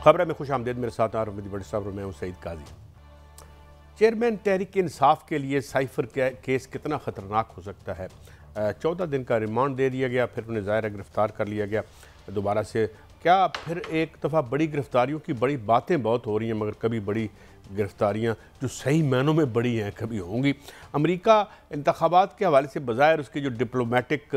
خبر میں خوش آمدید، میرے ساتھ آرمدی بڑی صاحب اور میں ہوں سعید قاضی۔ چیئرمین تحریک انصاف کے لیے سائفر کیس کتنا خطرناک ہو سکتا ہے؟ 14 دن کا ریمانڈ دے دیا گیا، پھر انہیں ظاہر گرفتار کر لیا گیا دوبارہ سے۔ کیا پھر ایک دفعہ بڑی گرفتاریوں کی بڑی باتیں بہت ہو رہی ہیں، مگر کبھی بڑی گرفتاریاں جو صحیح معنوں میں بڑی ہیں کبھی ہوں گی؟ امریکہ انتخابات کے حوالے سے بظاہر اس کی جو ڈپلومیٹک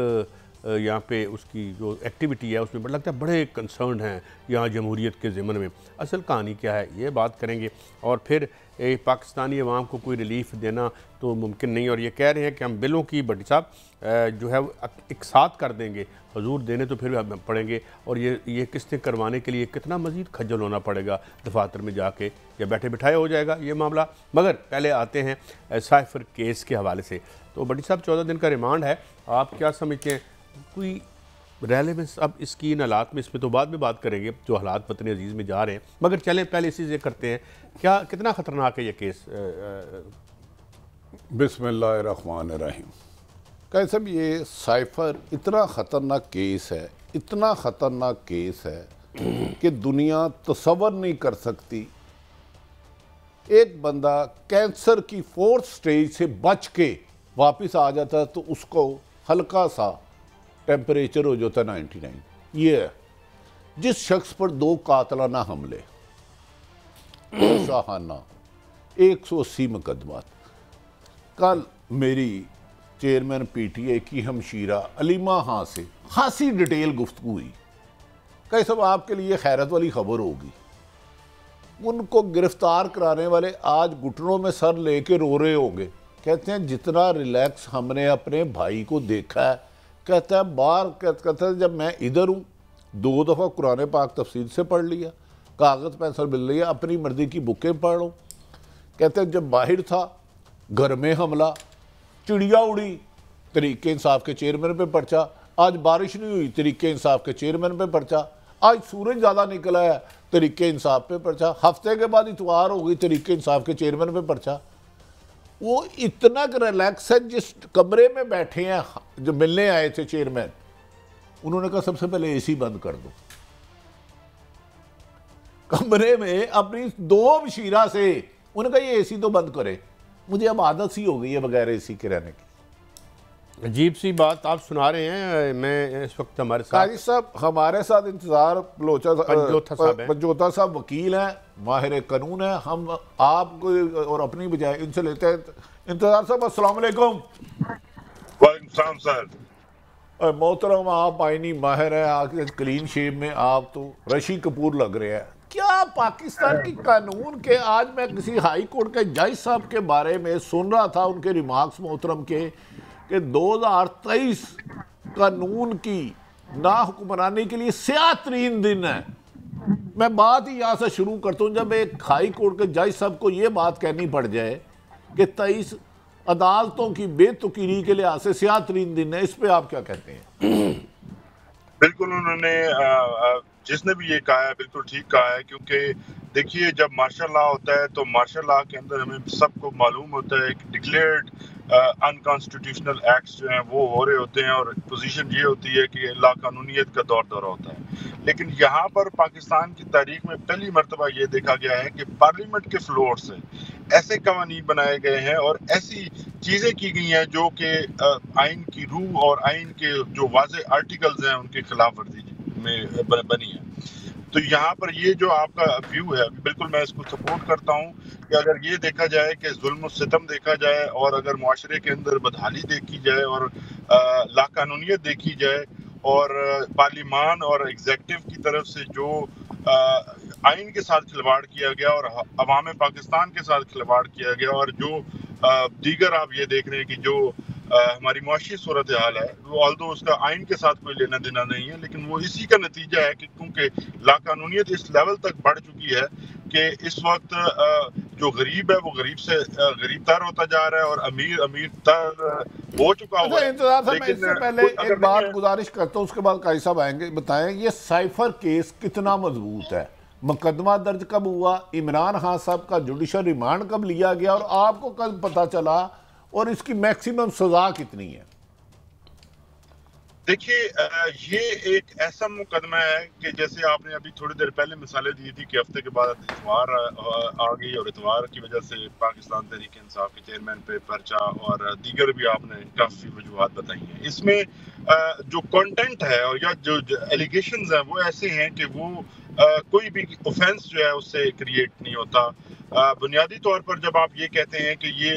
یہاں پہ اس کی جو ایکٹیویٹی ہے اس میں لگتا ہے بڑے کنسرنڈ ہیں یہاں جمہوریت کے ضمن میں۔ اصل کہانی کیا ہے یہ بات کریں گے، اور پھر پاکستانی عوام کو کوئی ریلیف دینا تو ممکن نہیں، اور یہ کہہ رہے ہیں کہ ہم بلوں کی بٹی صاحب جو ہے ایک ساتھ کر دیں گے، حضور دینے تو پھر ہم پڑیں گے، اور یہ قسطیں کروانے کے لیے کتنا مزید کھجل ہونا پڑے گا دفاتر میں جا کے، یا بیٹھے بٹھائے ہو جائے گا یہ معاملہ۔ مگر پہلے آتے ہیں سائفر کیس کے حوالے سے۔ تو بٹی صاحب 14 دن کا ریمانڈ ہے، آپ کیا سمجھتے ہیں کوئی ریلیونس اب اس کی ان حالات میں؟ اس میں تو بعد میں بات کریں گے جو حالات وطن عزیز میں جا رہے ہیں، مگر چلیں پہلے اسی سے کرتے ہیں، کتنا خطرناک ہے یہ کیس؟ بسم اللہ الرحمن الرحیم۔ کیسے بھی یہ سائفر اتنا خطرناک کیس ہے، اتنا خطرناک کیس ہے کہ دنیا تصور نہیں کر سکتی۔ ایک بندہ کینسر کی 4th سٹیج سے بچ کے واپس آ جاتا ہے تو اس کو ہلکا سا ٹیمپریچر ہو جاتا ہے 99۔ یہ ہے جس شخص پر 2 قاتلانہ حملے، شاہانہ 180 مقدمات۔ کل میری چیئرمین پی ٹی اے کی ہمشیرہ علیمہ ہاں سے خاصی ڈیٹیل گفتگو ہوئی کہ سب آپ کے لیے خیرت والی خبر ہوگی۔ ان کو گرفتار کرانے والے آج گھٹنوں میں سر لے کے رو رہے ہوں گے، کہتے ہیں جتنا ریلیکس ہم نے اپنے بھائی کو دیکھا ہے، کہتا ہے کہتا ہے جب میں ادھر ہوں 2 دفعہ قرآن پاک تفسیر سے پڑھ لیا، کاغذ پینسل مل لیا، اپنی مرضی کی بکیں پڑھ لوں۔ کہتے ہیں جب باہر تھا گھر میں حملہ، چڑیا اڑی، تحریک انصاف کے چیئرمین پہ پرچہ، آج بارش نہیں ہوئی تحریک انصاف کے چیئرمین پہ پرچہ، آج سورج زیادہ نکلا ہے تحریک انصاف پہ پرچہ، ہفتے کے بعد اتوار ہو گئی تحریک انصاف کے چیئرمین پہ پرچہ۔ وہ اتنا ریلیکس ہے، جس کمرے میں بیٹھے ہیں جو ملنے آئے تھے چیئرمین، انہوں نے کہا سب سے پہلے اے سی بند کر دو۔ کمرے میں اپنی 2 مشیرہ سے انہوں نے کہا یہ اے سی تو بند کرے۔ مجھے اب عادت سی ہو گئی ہے بغیر اے سی کے رہنے کی۔ عجیب سی بات آپ سنا رہے ہیں۔ میں اس وقت ہمارے ساتھ قاضی صاحب ہمارے ساتھ انتظار پنجوتا صاحب وکیل ہیں، ماہر قانون ہیں، ہم آپ کو اور اپنی بجائے ان سے لیتے ہیں۔ انتظار صاحب السلام علیکم۔ وعلیکم السلام سر۔ محترم آپ آئینی ماہر ہیں، آپ کلین شیپ میں آپ تو رشی کپور لگ رہے ہیں۔ کیا پاکستان کی قانون کے، آج میں کسی ہائی کورٹ کے جج صاحب کے بارے میں سن رہا تھا ان کے ریمارکس محترم کے، کہ 2023 قانون کی ناحکمرانی کے لیے سیاہ ترین دن ہے۔ میں بات ہی یہاں سے شروع کرتا ہوں، جب ایک ہائی کورٹ کے جج صاحب کو یہ بات کہنی پڑ جائے کہ 23 عدالتوں کی بے تقرری کے لحاظ سے سیاہ ترین دن ہے، اس پہ آپ کیا کہتے ہیں؟ بالکل انہوں نے جس نے بھی یہ کہا ہے بالکل ٹھیک کہا ہے، کیونکہ دیکھیے جب مارشل لا ہوتا ہے تو مارشل لا کے اندر ہمیں سب کو معلوم ہوتا ہے کہ ڈکلیئرڈ انکانسٹیٹیوشنل ایکٹس جو ہیں وہ ہو رہے ہوتے ہیں، اور پوزیشن یہ ہوتی ہے کہ لا قانونیت کا دور دورہ ہوتا ہے۔ لیکن یہاں پر پاکستان کی تاریخ میں پہلی مرتبہ یہ دیکھا گیا ہے کہ پارلیمنٹ کے فلور سے ایسے قوانین بنائے گئے ہیں اور ایسی چیزیں کی گئی ہیں جو کہ آئین کی روح اور آئین کے جو واضح آرٹیکلز ہیں ان کے خلاف ورزی میں بنی ہے۔ تو یہاں پر یہ جو آپ کا ویو ہے بالکل میں اس کو سپورٹ کرتا ہوں کہ اگر یہ دیکھا جائے کہ ظلم و ستم دیکھا جائے، اور اگر معاشرے کے اندر بدحالی دیکھی جائے، اور لا قانونیت دیکھی جائے، اور پارلیمان اور ایگزیکٹو کی طرف سے جو آئین کے ساتھ کھلواڑ کیا گیا اور عوام پاکستان کے ساتھ کھلواڑ کیا گیا، اور جو دیگر آپ یہ دیکھ رہے ہیں کہ جو ہماری معاشی صورتحال ہے، وہ آلدو اس کا آئین کے ساتھ کوئی لینا دینا نہیں ہے، لیکن وہ اسی کا نتیجہ ہے کہ کیونکہ لا قانونیت اس لیول تک بڑھ چکی ہے کہ اس وقت جو غریب ہے وہ غریب سے غریب تر ہوتا جا رہا ہے، اور امیر امیر تر ہو چکا ہوا ہے۔ انتظار صاحب میں اس سے پہلے ایک بات گزارش کرتا ہوں، اس کے بعد قاضی صاحب آئیں گے۔ بتائیں یہ سائفر کیس کتنا مضبوط ہے؟ مقدمہ درج کب ہوا؟ عمران خان صاحب کا جوڈیشل ریمانڈ کب لیا گیا، اور آپ کو کب پتہ چلا، اور اس کی میکسیمم سزا کتنی ہے؟ دیکھیے یہ ایک ایسا مقدمہ ہے کہ جیسے آپ نے ابھی تھوڑی دیر پہلے مثالیں دی تھی کہ ہفتے کے بعد اتوار آ گئی اور اتوار کی وجہ سے پاکستان تحریک انصاف کے چیئرمین پہ پرچہ اور دیگر بھی آپ نے کافی وجوہات بتائی ہیں. اس میں جو کانٹینٹ ہے اور یا جو ایلیگیشنز ہیں وہ ایسے ہیں کہ وہ کوئی بھی اوفینس جو ہے اس سے کریٹ نہیں ہوتا. بنیادی طور پر جب آپ یہ کہتے ہیں کہ یہ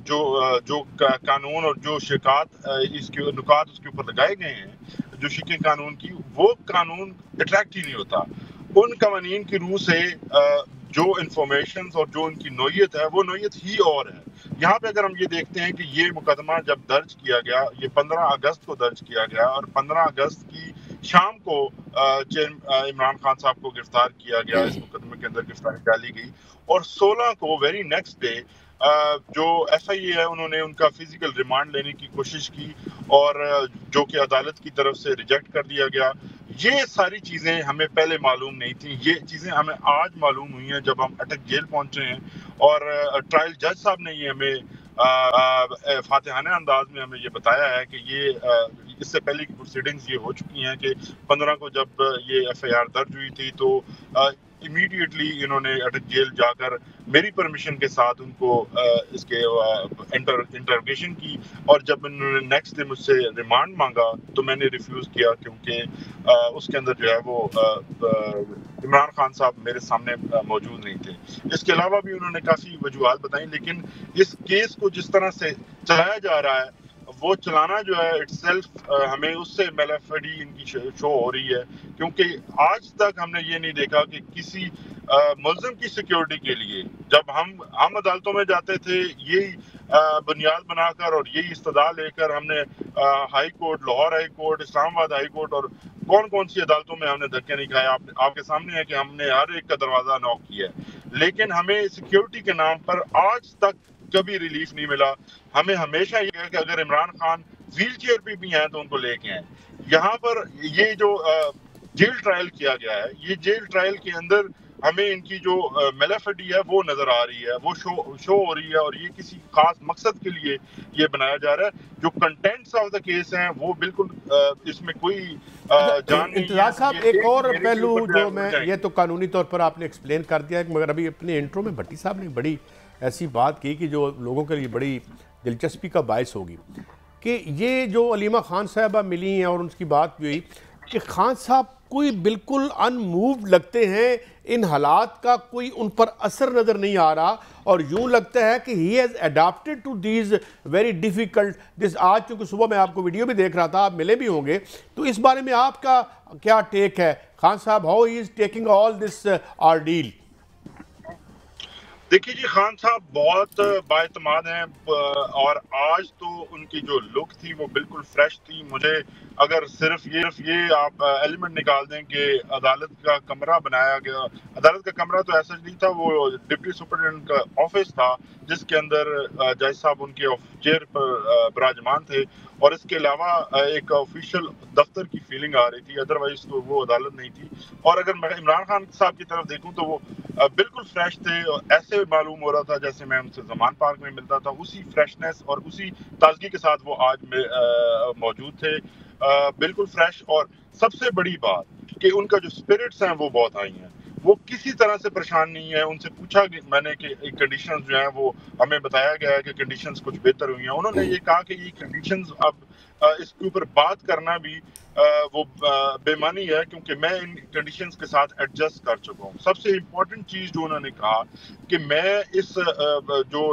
جو قانون اور جو شکایات اس کے نکات اس کے اوپر لگائے گئے ہیں جو شکیں قانون کی وہ قانون اٹریکٹ ہی نہیں ہوتا. ان قوانین کی روح سے جو انفارمیشنز اور جو ان کی نوعیت ہے وہ نوعیت ہی اور ہے. یہاں پہ اگر ہم یہ دیکھتے ہیں کہ یہ مقدمہ جب درج کیا گیا یہ 15 اگست کو درج کیا گیا اور 15 اگست کی شام کو عمران خان صاحب کو گرفتار کیا گیا, اس مقدمے کے اندر گرفتاری ڈالی گئی اور 16 کو ویری نیکسٹ ڈے جو ایف آئی اے ہے انہوں نے ان کا فزیکل ریمانڈ لینے کی کوشش کی اور جو کہ عدالت کی طرف سے ریجیکٹ کر دیا گیا. یہ ساری چیزیں ہمیں پہلے معلوم نہیں تھیں, یہ چیزیں ہمیں آج معلوم ہوئی ہیں جب ہم اٹک جیل پہنچے ہیں اور ٹرائل جج صاحب نے یہ ہمیں فاتحانہ انداز میں ہمیں یہ بتایا ہے کہ یہ اس سے پہلے کی پروسیڈنگز یہ ہو چکی ہیں کہ 15 کو جب یہ ایف آئی آر درج ہوئی تھی تو امیڈیٹلی انہوں نے اٹک جیل جا کر میری پرمیشن کے ساتھ ان کو اس کے انٹروگیشن کی اور جب انہوں نے نیکسٹ ڈے مجھ سے ریمانڈ مانگا تو میں نے ریفیوز کیا کیونکہ اس کے اندر جو ہے وہ عمران خان صاحب میرے سامنے موجود نہیں تھے. اس کے علاوہ بھی انہوں نے کافی وجوہات بتائیں لیکن اس کیس کو جس طرح سے چلایا جا رہا ہے وہ چلانا جو ہے اٹ سیلف ہمیں اس سے میلافیڈی ان کی شو ہو رہی ہے کیونکہ آج تک ہم نے یہ نہیں دیکھا کہ کسی ملزم کی سیکیورٹی کے لیے جب ہم عدالتوں میں جاتے تھے یہی بنیاد بنا کر اور یہی استدعا لے کر ہم نے high court, Lahore high court, Islamabad high court اور کون سی عدالتوں میں ہم نے دھکے نہیں کھائے. آپ کے سامنے ہے کہ ہم نے ہر ایک کا دروازہ نوک کیا ہے لیکن ہمیں سیکیورٹی کے نام پر آج تک کبھی ریلیف نہیں ملا. ہمیں ہمیشہ یہ ہے کہ اگر عمران خان ویل چیئر پہ بھی ہیں تو ان کو لے کے آئیں. یہاں پر یہ جو جیل ٹرائل کیا گیا ہے یہ جیل ٹرائل کے اندر ہمیں ان کی جو میلافیڈی ہے وہ نظر آ رہی ہے, وہ شو ہو رہی ہے اور یہ کسی خاص مقصد کے لیے یہ بنایا جا رہا ہے. جو کنٹینٹس آف دا کیس ہیں وہ بالکل اس میں کوئی جان نہیں. انتظار صاحب ایک اور پہلو جو میں یہ تو قانونی طور پر آپ نے ایکسپلین کر دیا ہے مگر ابھی اپنے انٹرو میں بھٹی صاحب نے بڑی ایسی بات کی کہ جو لوگوں کے لیے بڑی دلچسپی کا باعث ہوگی کہ یہ جو علیمہ خان صاحبہ ملی ہیں اور ان کی بات بھی ہوئی کہ خان صاحب کوئی بالکل ان مووڈ لگتے ہیں, ان حالات کا کوئی ان پر اثر نظر نہیں آ رہا اور یوں لگتا ہے کہ he has adapted to these very difficult this. آج چونکہ صبح میں آپ کو ویڈیو بھی دیکھ رہا تھا, آپ ملے بھی ہوں گے, تو اس بارے میں آپ کا کیا ٹیک ہے خان صاحب, how he is taking all دس آرڈیل؟ دیکھیے جی خان صاحب بہت بااعتماد ہیں اور آج تو ان کی جو لک تھی وہ بالکل فریش تھی. مجھے اگر صرف یہ آپ ایلیمنٹ نکال دیں کہ عدالت کا کمرہ بنایا گیا, عدالت کا کمرہ تو ایسا نہیں تھا, وہ ڈپٹی سپرنٹینڈنٹ کا آفس تھا جس کے اندر جج صاحب ان کے چیئر پر براجمان تھے اور اس کے علاوہ ایک آفیشیل دفتر کی فیلنگ آ رہی تھی, ادروائز تو وہ عدالت نہیں تھی. اور اگر میں عمران خان صاحب کی طرف دیکھوں تو وہ بالکل فریش تھے, ایسے معلوم ہو رہا تھا جیسے میں ان سے زمان پارک میں ملتا تھا, اسی فریشنس اور اسی تازگی کے ساتھ وہ آج میں موجود تھے, بالکل فریش. اور سب سے بڑی بات کہ ان کا جو اسپرٹس ہیں وہ بہت ہائی ہیں, وہ کسی طرح سے پریشان نہیں ہے. ان سے پوچھا میں نے کہ کنڈیشنز جو ہیں وہ ہمیں بتایا گیا ہے کہ کنڈیشنز کچھ بہتر ہوئی ہیں. انہوں نے یہ کہا کہ یہ کنڈیشنز اب اس کے اوپر بات کرنا بھی وہ بے معنی ہے کیونکہ میں ان کنڈیشنز کے ساتھ ایڈجسٹ کر چکا ہوں. سب سے امپورٹنٹ چیز جو انہوں نے کہا کہ میں اس جو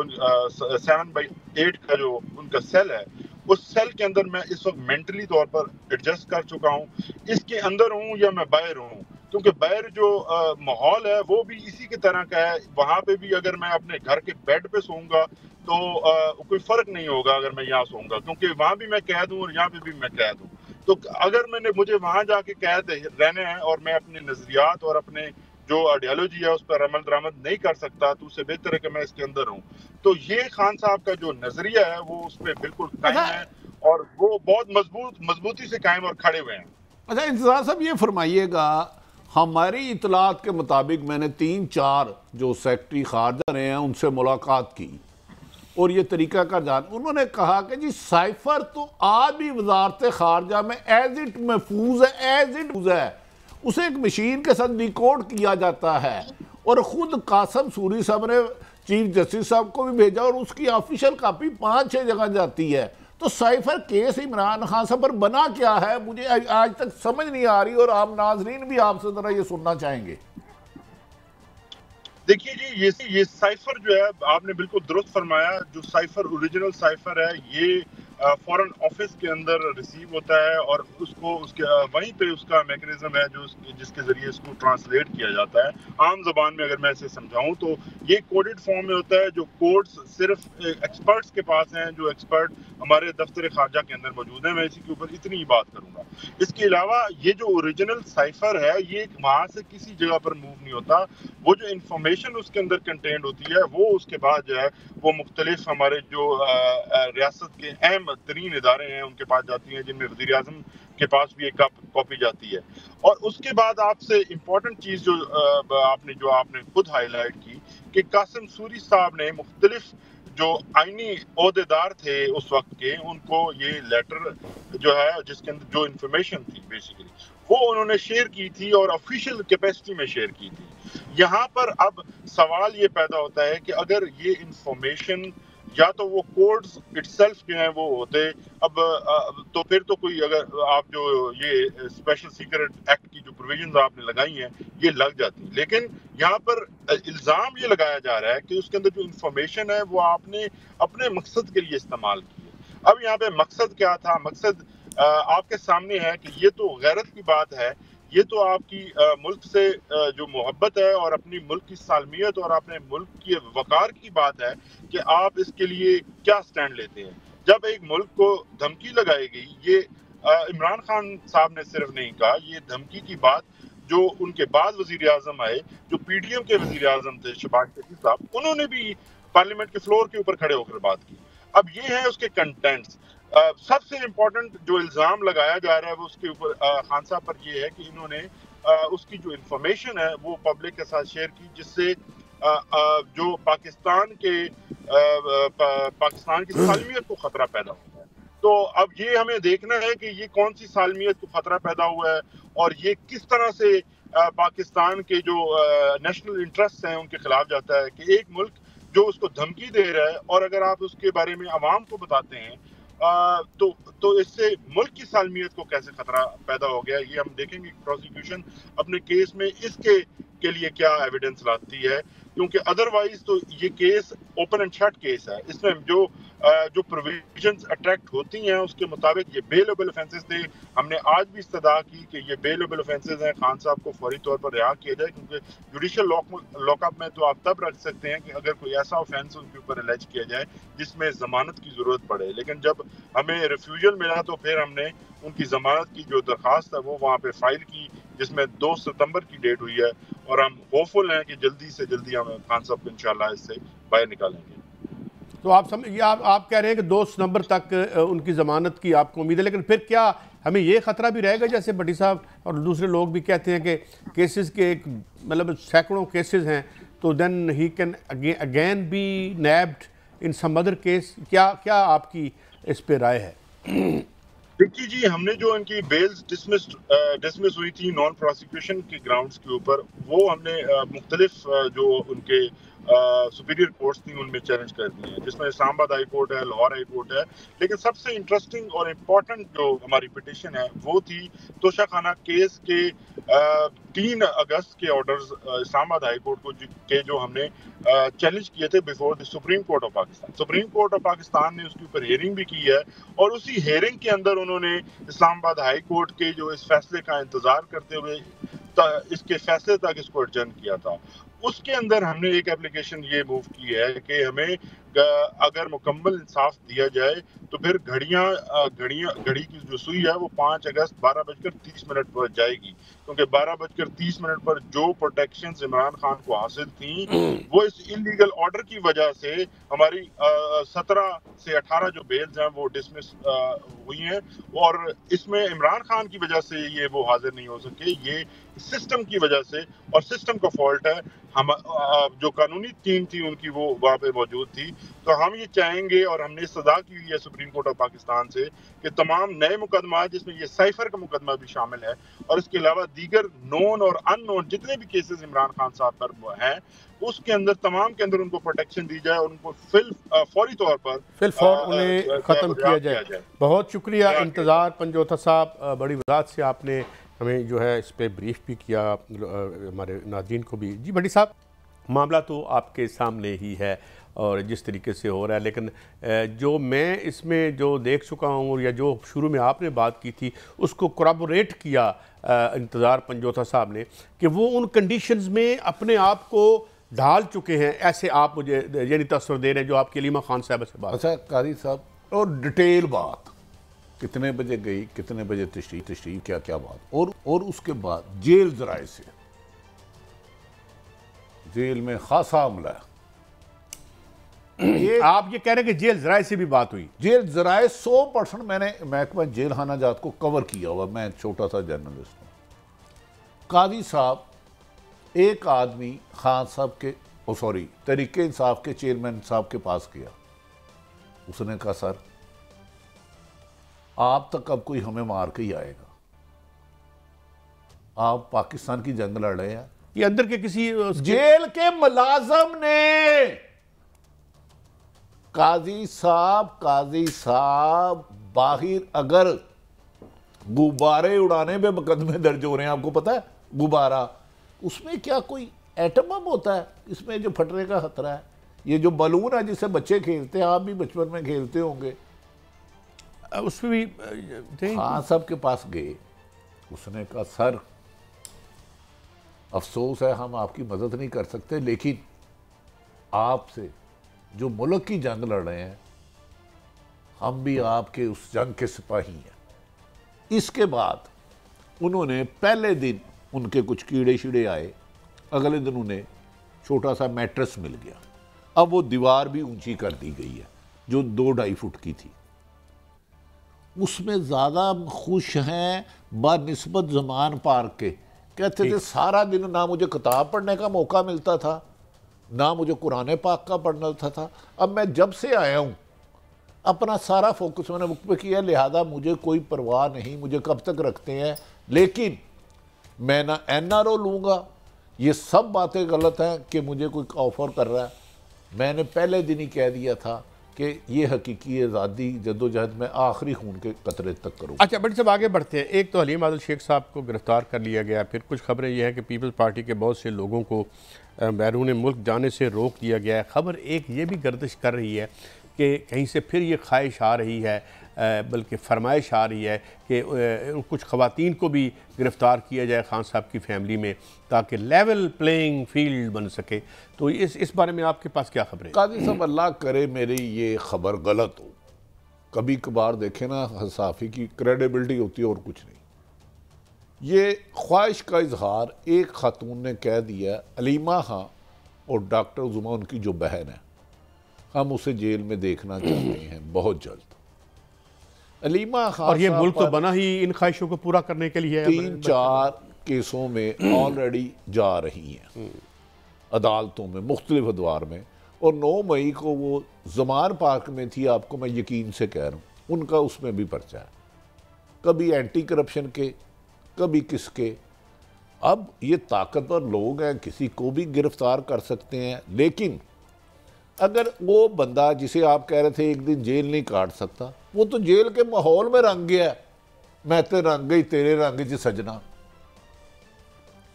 7/8 کا جو ان کا سیل ہے اس سیل کے اندر میں اس وقت مینٹلی طور پر ایڈجسٹ کر چکا ہوں. اس کے اندر ہوں یا میں باہر ہوں, کیونکہ باہر جو ماحول ہے وہ بھی اسی کی طرح کا ہے. وہاں پہ بھی اگر میں اپنے گھر کے بیڈ پہ سوؤں گا تو کوئی فرق نہیں ہوگا اگر میں یہاں سوؤں گا, کیونکہ وہاں بھی میں قید ہوں اور یہاں پہ بھی میں قید ہوں. تو اگر مجھے وہاں جا کے قید رہنا ہے اور میں اپنے نظریات اور اپنے جو آئیڈیالوجی ہے اس پر عمل درآمد نہیں کر سکتا تو اس سے بہتر ہے کہ میں اس کے اندر ہوں. تو یہ خان صاحب کا جو نظریہ ہے وہ اس پہ بالکل قائم ہے اور وہ بہت مضبوطی سے قائم اور کھڑے ہوئے ہیں. اچھا انتظار صاحب یہ فرمائیے گا, ہماری اطلاعات کے مطابق میں نے 3-4 جو سیکرٹری خارجہ رہے ہیں ان سے ملاقات کی اور یہ طریقہ کا جان. انہوں نے کہا کہ جی سائفر تو آج بھی وزارت خارجہ میں ایز اٹ محفوظ ہے, اسے ایک مشین کے ساتھ ڈیکوڈ کیا جاتا ہے, اور خود قاسم سوری صاحب نے چیف جسٹس صاحب کو بھی بھیجا, اور اس کی آفیشیل کاپی 5-6 جگہ جاتی ہے. تو سائفر کیس عمران خان صاحب پر بنا کیا ہے, مجھے آج تک سمجھ نہیں آ رہی, اور عام ناظرین بھی آپ سے ذرا یہ سننا چاہیں گے. دیکھیے جی, یہ سائفر جو ہے, آپ نے بالکل درست فرمایا, جو سائفر اوریجنل سائفر ہے یہ فورن آفس کے اندر ریسیو ہوتا ہے, اور وہیں پہ اس کا میکنزم ہے جس کے ذریعے اس کو ٹرانسلیٹ کیا جاتا ہے. عام زبان میں اگر میں اسے سمجھاؤں تو یہ کوڈڈ فارم میں ہوتا ہے, جو کوڈز صرف ایکسپرٹس کے پاس ہیں, جو ایکسپرٹ ہمارے دفتر خارجہ کے اندر موجود ہیں. میں اسی کے اوپر اتنی ہی بات کروں گا. اس کے علاوہ یہ جو اوریجنل سائفر ہے یہ وہاں سے کسی جگہ پر موو نہیں ہوتا. وہ جو انفارمیشن اس کے اندر کنٹینڈ ہوتی ہے وہ اس کے بعد جو ہے وہ مختلف ہمارے جو ریاست کے اہم ترین ادارے ہیں ان کے پاس جاتی ہیں, جن میں وزیر اعظم کے پاس بھی ایک کاپی جاتی ہے. اور اس کے بعد آپ سے امپورٹنٹ چیز جو آپ نے خود ہائی لائٹ کی کہ قاسم سوری صاحب نے مختلف جو آئینی عہدیدار تھے اس وقت کے, ان کو یہ لیٹر جو ہے جس کے اندر جو انفارمیشن تھی بیسیکلی وہ انہوں نے شیئر کی تھی, اور آفیشیل کیپیسٹی میں شیئر کی تھی. یہاں پر اب سوال یہ پیدا ہوتا ہے کہ اگر یہ انفارمیشن یا تو وہ کوڈز اٹ سیلف جو ہیں وہ ہوتے, اب تو پھر تو کوئی, اگر آپ جو یہ اسپیشل سیکرٹ ایکٹ کی جو پروویژنز آپ نے لگائی ہیں یہ لگ جاتی. لیکن یہاں پر الزام یہ لگایا جا رہا ہے کہ اس کے اندر جو انفارمیشن ہے وہ آپ نے اپنے مقصد کے لیے استعمال کی ہے. اب یہاں پہ مقصد کیا تھا؟ مقصد آپ کے سامنے ہے کہ یہ تو غیرت کی بات ہے, یہ تو آپ کی ملک سے جو محبت ہے اور اپنی ملک کی سالمیت اور اپنے ملک کی وقار کی بات ہے کہ آپ اس کے لیے کیا سٹینڈ لیتے ہیں. جب ایک ملک کو دھمکی لگائی گئی, یہ عمران خان صاحب نے صرف نہیں کہا, یہ دھمکی کی بات جو ان کے بعد وزیر اعظم آئے, جو پی ڈی ایم کے وزیر اعظم تھے شہباز شریف صاحب, انہوں نے بھی پارلیمنٹ کے فلور کے اوپر کھڑے ہو کر بات کی. اب یہ ہے اس کے کنٹینٹس. سب سے امپورٹنٹ جو الزام لگایا جا رہا ہے وہ اس کے اوپر خان صاحب پر یہ ہے کہ انہوں نے اس کی جو انفارمیشن ہے وہ پبلک کے ساتھ شیئر کی, جس سے جو پاکستان کی سالمیت کو خطرہ پیدا ہوا ہے. تو اب یہ ہمیں دیکھنا ہے کہ یہ کون سی سالمیت کو خطرہ پیدا ہوا ہے, اور یہ کس طرح سے پاکستان کے جو نیشنل انٹرسٹ ہیں ان کے خلاف جاتا ہے کہ ایک ملک جو اس کو دھمکی دے رہا ہے, اور اگر آپ اس کے بارے میں عوام کو بتاتے ہیں تو اس سے ملک کی سالمیت کو کیسے خطرہ پیدا ہو گیا. یہ ہم دیکھیں گے پروسیکیوشن اپنے کیس میں اس کے لیے کیا ایویڈنس لاتی ہے, کیونکہ ادروائز تو یہ case open and shut case ہے. اس میں جو پروویژنز اٹریکٹ ہوتی ہیں اس کے مطابق یہ بیلیبل افینسز تھے. ہم نے آج بھی استدعا کی کہ یہ بیلیبل افینسز ہیں, خان صاحب کو فوری طور پر رہا کیا جائے, کیونکہ جوڈیشل لاک اپ میں تو آپ تب رکھ سکتے ہیں کہ اگر کوئی ایسا افینس ان کے اوپر الیج کیا جائے جس میں ضمانت کی ضرورت پڑے. لیکن جب ہمیں ریفیوژل ملا تو پھر ہم نے ان کی ضمانت کی جو درخواست ہے وہ وہاں پہ فائل کی, جس میں 2 ستمبر کی ڈیٹ ہوئی ہے, اور ہم ہوپفل ہیں کہ جلدی سے جلدی ہم خان صاحب کو انشاءاللہ اس سے باہر نکالیں گے. تو آپ کہہ رہے ہیں کہ 2 ستمبر تک ان کی ضمانت کی آپ کو امید ہے, لیکن پھر کیا ہمیں یہ خطرہ بھی رہے گا جیسے بھٹی صاحب اور دوسرے لوگ بھی کہتے ہیں کہ کیسز کے ایک مطلب سینکڑوں کیسز ہیں, تو then he can again be nabbed in some other case. کیا آپ کی اس پہ رائے ہے؟ دیکھیے جی, ہم نے جو ان کی بیلز ڈسمس ہوئی تھی نان پروسیکیوشن کے گراؤنڈز کے اوپر, وہ ہم نے مختلف جو ان کے سپیریئر کورٹس تھیں ان میں چیلنج کر دی ہیں, جس میں اسلام آباد ہائی کورٹ ہے, لاہور ہائی کورٹ ہے. لیکن سب سے انٹرسٹنگ اور امپورٹنٹ جو ہماری پٹیشن ہے وہ تھی توشہ خانہ کیس کے 3 اگست کے آرڈرز اسلام آباد ہائی کورٹ کو کے جو ہم نے چیلنج کیے تھے before the supreme court of Pakistan. Supreme court of Pakistan نے اس کے اوپر ہیئرنگ بھی کی ہے, اور اسی ہیئرنگ کے اندر انہوں نے اسلام آباد ہائی کورٹ کے جو اس فیصلے کا انتظار کرتے ہوئے اس کے فیصلے تک اس کو ایڈجرن کیا تھا. اس کے اندر ہم نے ایک اپلیکیشن یہ موو کی ہے کہ ہمیں اگر مکمل انصاف دیا جائے تو پھر گھڑی کی جو سوئی ہے وہ 5 اگست 12:30 پر جائے گی, کیونکہ 12:30 پر جو پروٹیکشنز عمران خان کو حاصل تھیں وہ اس انلیگل آرڈر کی وجہ سے ہماری 17 سے 18 جو بیلز ہیں وہ ڈسمس ہوئی ہیں, اور اس میں عمران خان کی وجہ سے یہ وہ حاضر نہیں ہو سکے, یہ سسٹم کی وجہ سے, اور سسٹم کا فالٹ ہے. ہم جو قانونی ٹیم تھی ان کی وہ وہاں پہ موجود تھی, تو ہم یہ چاہیں گے اور ہم نے استدعا کی ہوئی ہے سپریم کورٹ آف پاکستان سے کہ تمام نئے مقدمات جس میں یہ سائفر کا مقدمہ بھی شامل ہے اور اس کے علاوہ دیگر نون اور ان نون جتنے بھی کیسز عمران خان صاحب پر ہیں اس کے اندر تمام کے اندر ان کو پروٹیکشن دی جائے اور ان کو فوری طور پر فی الفور انہیں ختم کیا جائے. بہت شکریہ انتظار پنجوتھا صاحب، بڑی وضاحت سے آپ نے ہمیں جو ہے اس پہ بریف بھی کیا، ہمارے ناظرین کو بھی. جی بھٹی صاحب، معاملہ تو آپ کے سامنے ہی ہے اور جس طریقے سے ہو رہا ہے، لیکن جو میں اس میں جو دیکھ چکا ہوں یا جو شروع میں آپ نے بات کی تھی اس کو کورابوریٹ کیا انتظار پنجوتھا صاحب نے کہ وہ ان کنڈیشنز میں اپنے آپ کو ڈھال چکے ہیں، ایسے آپ مجھے یعنی تصور دے رہے ہیں جو آپ کی علیمہ خان صاحب سے بات. اچھا قاضی صاحب، اور ڈیٹیل بات کتنے بجے گئی، کتنے بجے تشریف کیا کیا بات، اور اس کے بعد جیل ذرائع سے، جیل میں خاصا عملہ ہے. آپ یہ کہہ رہے ہیں کہ جیل ذرائع سے بھی بات ہوئی؟ جیل ذرائع 100% میں نے محکمہ جیل خانہ جات کو کور کیا ہوا، میں چھوٹا سا جرنلسٹ ہوں. قاضی صاحب ایک آدمی خان صاحب کے تحریک انصاف کے چیئرمین صاحب کے پاس گیا. اس نے کہا سر آپ تک اب کوئی ہمیں مار کے ہی آئے گا، آپ پاکستان کی جنگ لڑ رہے ہیں. یہ اندر کے کسی جیل کے ملازم نے قاضی صاحب باہر اگر غبارے اڑانے پہ مقدمے درج ہو رہے ہیں، آپ کو پتہ ہے غبارہ اس میں کیا کوئی ایٹم بم ہوتا ہے، اس میں جو پھٹنے کا خطرہ ہے. یہ جو بلون ہے جس سے بچے کھیلتے ہیں، آپ بھی بچپن میں کھیلتے ہوں گے، اس میں بھی خان صاحب کے پاس گئے. اس نے کہا سر افسوس ہے ہم آپ کی مدد نہیں کر سکتے، لیکن آپ سے جو ملک کی جنگ لڑ رہے ہیں ہم بھی آپ کے اس جنگ کے سپاہی ہیں. اس کے بعد انہوں نے پہلے دن ان کے کچھ کیڑے شیڑے آئے، اگلے دن انہیں چھوٹا سا میٹرس مل گیا. اب وہ دیوار بھی اونچی کر دی گئی ہے جو 2-2.5 فٹ کی تھی. اس میں زیادہ خوش ہیں بنسبت زمان پارک کے. کہتے تھے سارا دن نہ مجھے کتاب پڑھنے کا موقع ملتا تھا، نہ مجھے قرآن پاک کا پڑھنا تھا. اب میں جب سے آیا ہوں اپنا سارا فوکس میں نے بک پہ کیا، لہذا مجھے کوئی پرواہ نہیں مجھے کب تک رکھتے ہیں، لیکن میں نہ NRO لوں گا. یہ سب باتیں غلط ہیں کہ مجھے کوئی آفر کر رہا ہے. میں نے پہلے دن ہی کہہ دیا تھا کہ یہ حقیقی آزادی جدوجہد میں آخری خون کے قطرے تک کروں. اچھا بڑی صاحب آگے بڑھتے ہیں. ایک تو حلیم عادل شیخ صاحب کو گرفتار کر لیا گیا، پھر کچھ خبریں یہ ہیں کہ پیپلز پارٹی کے بہت سے لوگوں کو بیرون ملک جانے سے روک دیا گیا ہے. خبر ایک یہ بھی گردش کر رہی ہے کہ کہیں سے پھر یہ خواہش آ رہی ہے، بلکہ فرمائش آ رہی ہے کہ کچھ خواتین کو بھی گرفتار کیا جائے خان صاحب کی فیملی میں تاکہ لیول پلینگ فیلڈ بن سکے. تو اس بارے میں آپ کے پاس کیا خبریں؟ قاضی صاحب اللہ کرے میری یہ خبر غلط ہو. کبھی کبھار دیکھیں نا صحافی کی کریڈیبلٹی ہوتی ہے اور کچھ نہیں. یہ خواہش کا اظہار ایک خاتون نے کہہ دیا، علیمہ خان اور ڈاکٹر زما ان کی جو بہن ہے، ہم اسے جیل میں دیکھنا چاہتے ہیں بہت جلد. علیمہ خان اور یہ ملک تو بنا ہی ان خواہشوں کو پورا کرنے کے لیے 3-4 کیسوں میں آلریڈی جا رہی ہیں عدالتوں میں مختلف ادوار میں، اور 9 مئی کو وہ زمان پارک میں تھی. آپ کو میں یقین سے کہہ رہا ہوں ان کا اس میں بھی پرچہ ہے، کبھی اینٹی کرپشن کے کبھی کس کے. اب یہ طاقتور لوگ ہیں، کسی کو بھی گرفتار کر سکتے ہیں، لیکن اگر وہ بندہ جسے آپ کہہ رہے تھے ایک دن جیل نہیں کاٹ سکتا، وہ تو جیل کے ماحول میں رنگ گیا ہے. میں تے رنگ گئی تیرے رنگ جی سجنا.